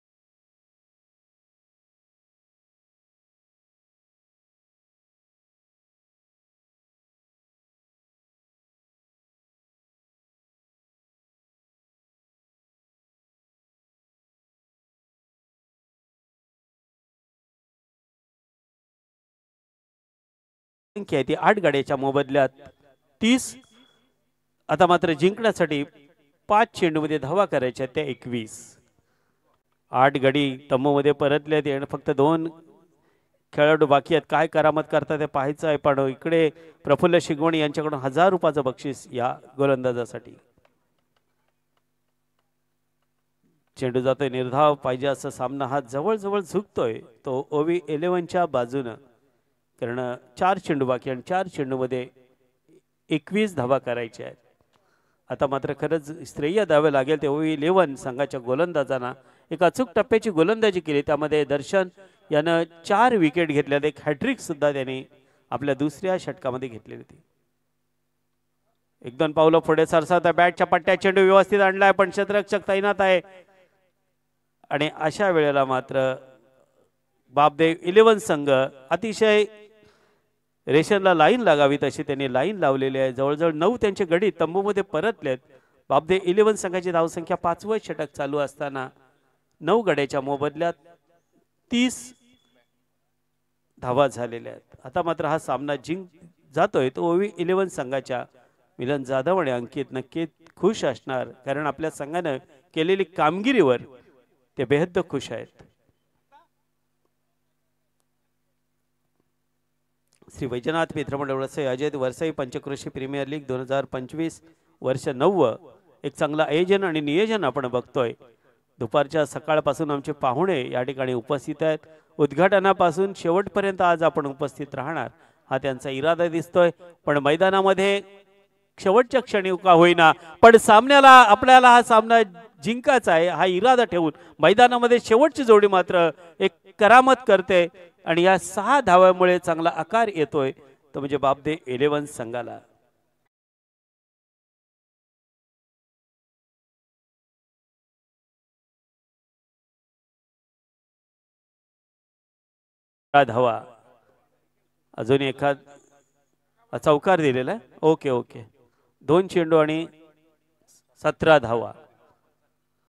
संख्या ती 8 गाड्याच्या मोबदल्यात 30. आता मात्र जिंकण्यासाठी 5 चेंडूमध्ये धावा करायच्या त्या 21. 8 गडी तंबूमध्ये परतले ते फक्त 2 खेळाडू बाकी आहेत. काय करामत करतात ते पाहायचं आहे. पण इकडे प्रफुल्ल शिगवणी यांच्याकडून 1000 रुपयाचं बक्षीस या गोलंदाजासाठी. चेंडू जातोय निर्धाव. पाहिजे असं सामना हा जवळ जवळ झुकतोय. तो ओवी 11च्या बाजूनं कारण 4 चेंडू बाकी आणि 4 चेंडूमध्ये 21 धावा करायच्या आहेत. आता मात्र खरंच श्रेय द्यावे लागेल ते OV11 संघाच्या गोलंदाजांना. एक अचूक टप्प्याची गोलंदाजी केली, त्यामध्ये दर्शन यानं 4 विकेट घेतल्या. एक हॅट्रिक सुद्धा त्यांनी आपल्या दुसऱ्या षटकामध्ये घेतली होती. 1-2 पावलं पुढे सरसावता बॅटच्या पट्ट्या चेंडू व्यवस्थित आणलाय, पण क्षेत्ररक्षक तैनात आहे आणि अशा वेळेला मात्र बापदेव 11 संघ अतिशय रेशनला लाईन लागावी तशी त्यांनी लाईन लावलेली आहे. जवळजवळ 9 त्यांचे गडी तंबूमध्ये परतलेत. बापदेव 11 संघाची धावसंख्या 5वं षटक चालू असताना 9 गड्याच्या मोबदल्यात 30 धावा झालेल्या आहेत. आता मात्र हा सामना जिंक जातोय तो OV11 संघाच्या मिलन जाधव आणि अंकित नक्की खुश असणार, कारण आपल्या संघानं केलेली कामगिरीवर ते बेहद खुश आहेत. श्री वैजनाथ मित्रमंडळ वरसई अजय वरसई पंचक्रोशी प्रीमियर लीग 2025 वर्ष 9 एक चांगलं आयोजन आणि नियोजन आपण बघतोय. दुपारच्या सकाळपासून आमचे पाहुणे या ठिकाणी उपस्थित आहेत. उद्घाटनापासून शेवटपर्यंत आज आपण उपस्थित राहणार हा त्यांचा इरादा दिसतोय. पण मैदानामध्ये शेवटच्या क्षणी का होईना पण सामन्याला आपल्याला हा सामना जिंकायचा आहे हा इरादा ठेवून मैदानामध्ये शेवटची जोडी मात्र एक करामत करते आणि या 6 धावांमुळे चांगला आकार येतोय तो म्हणजे बापदेव 11 संघाला. धावा अजून एखाद चौकार दिलेला आहे. ओके 2 चेंडू आणि 17 धावा.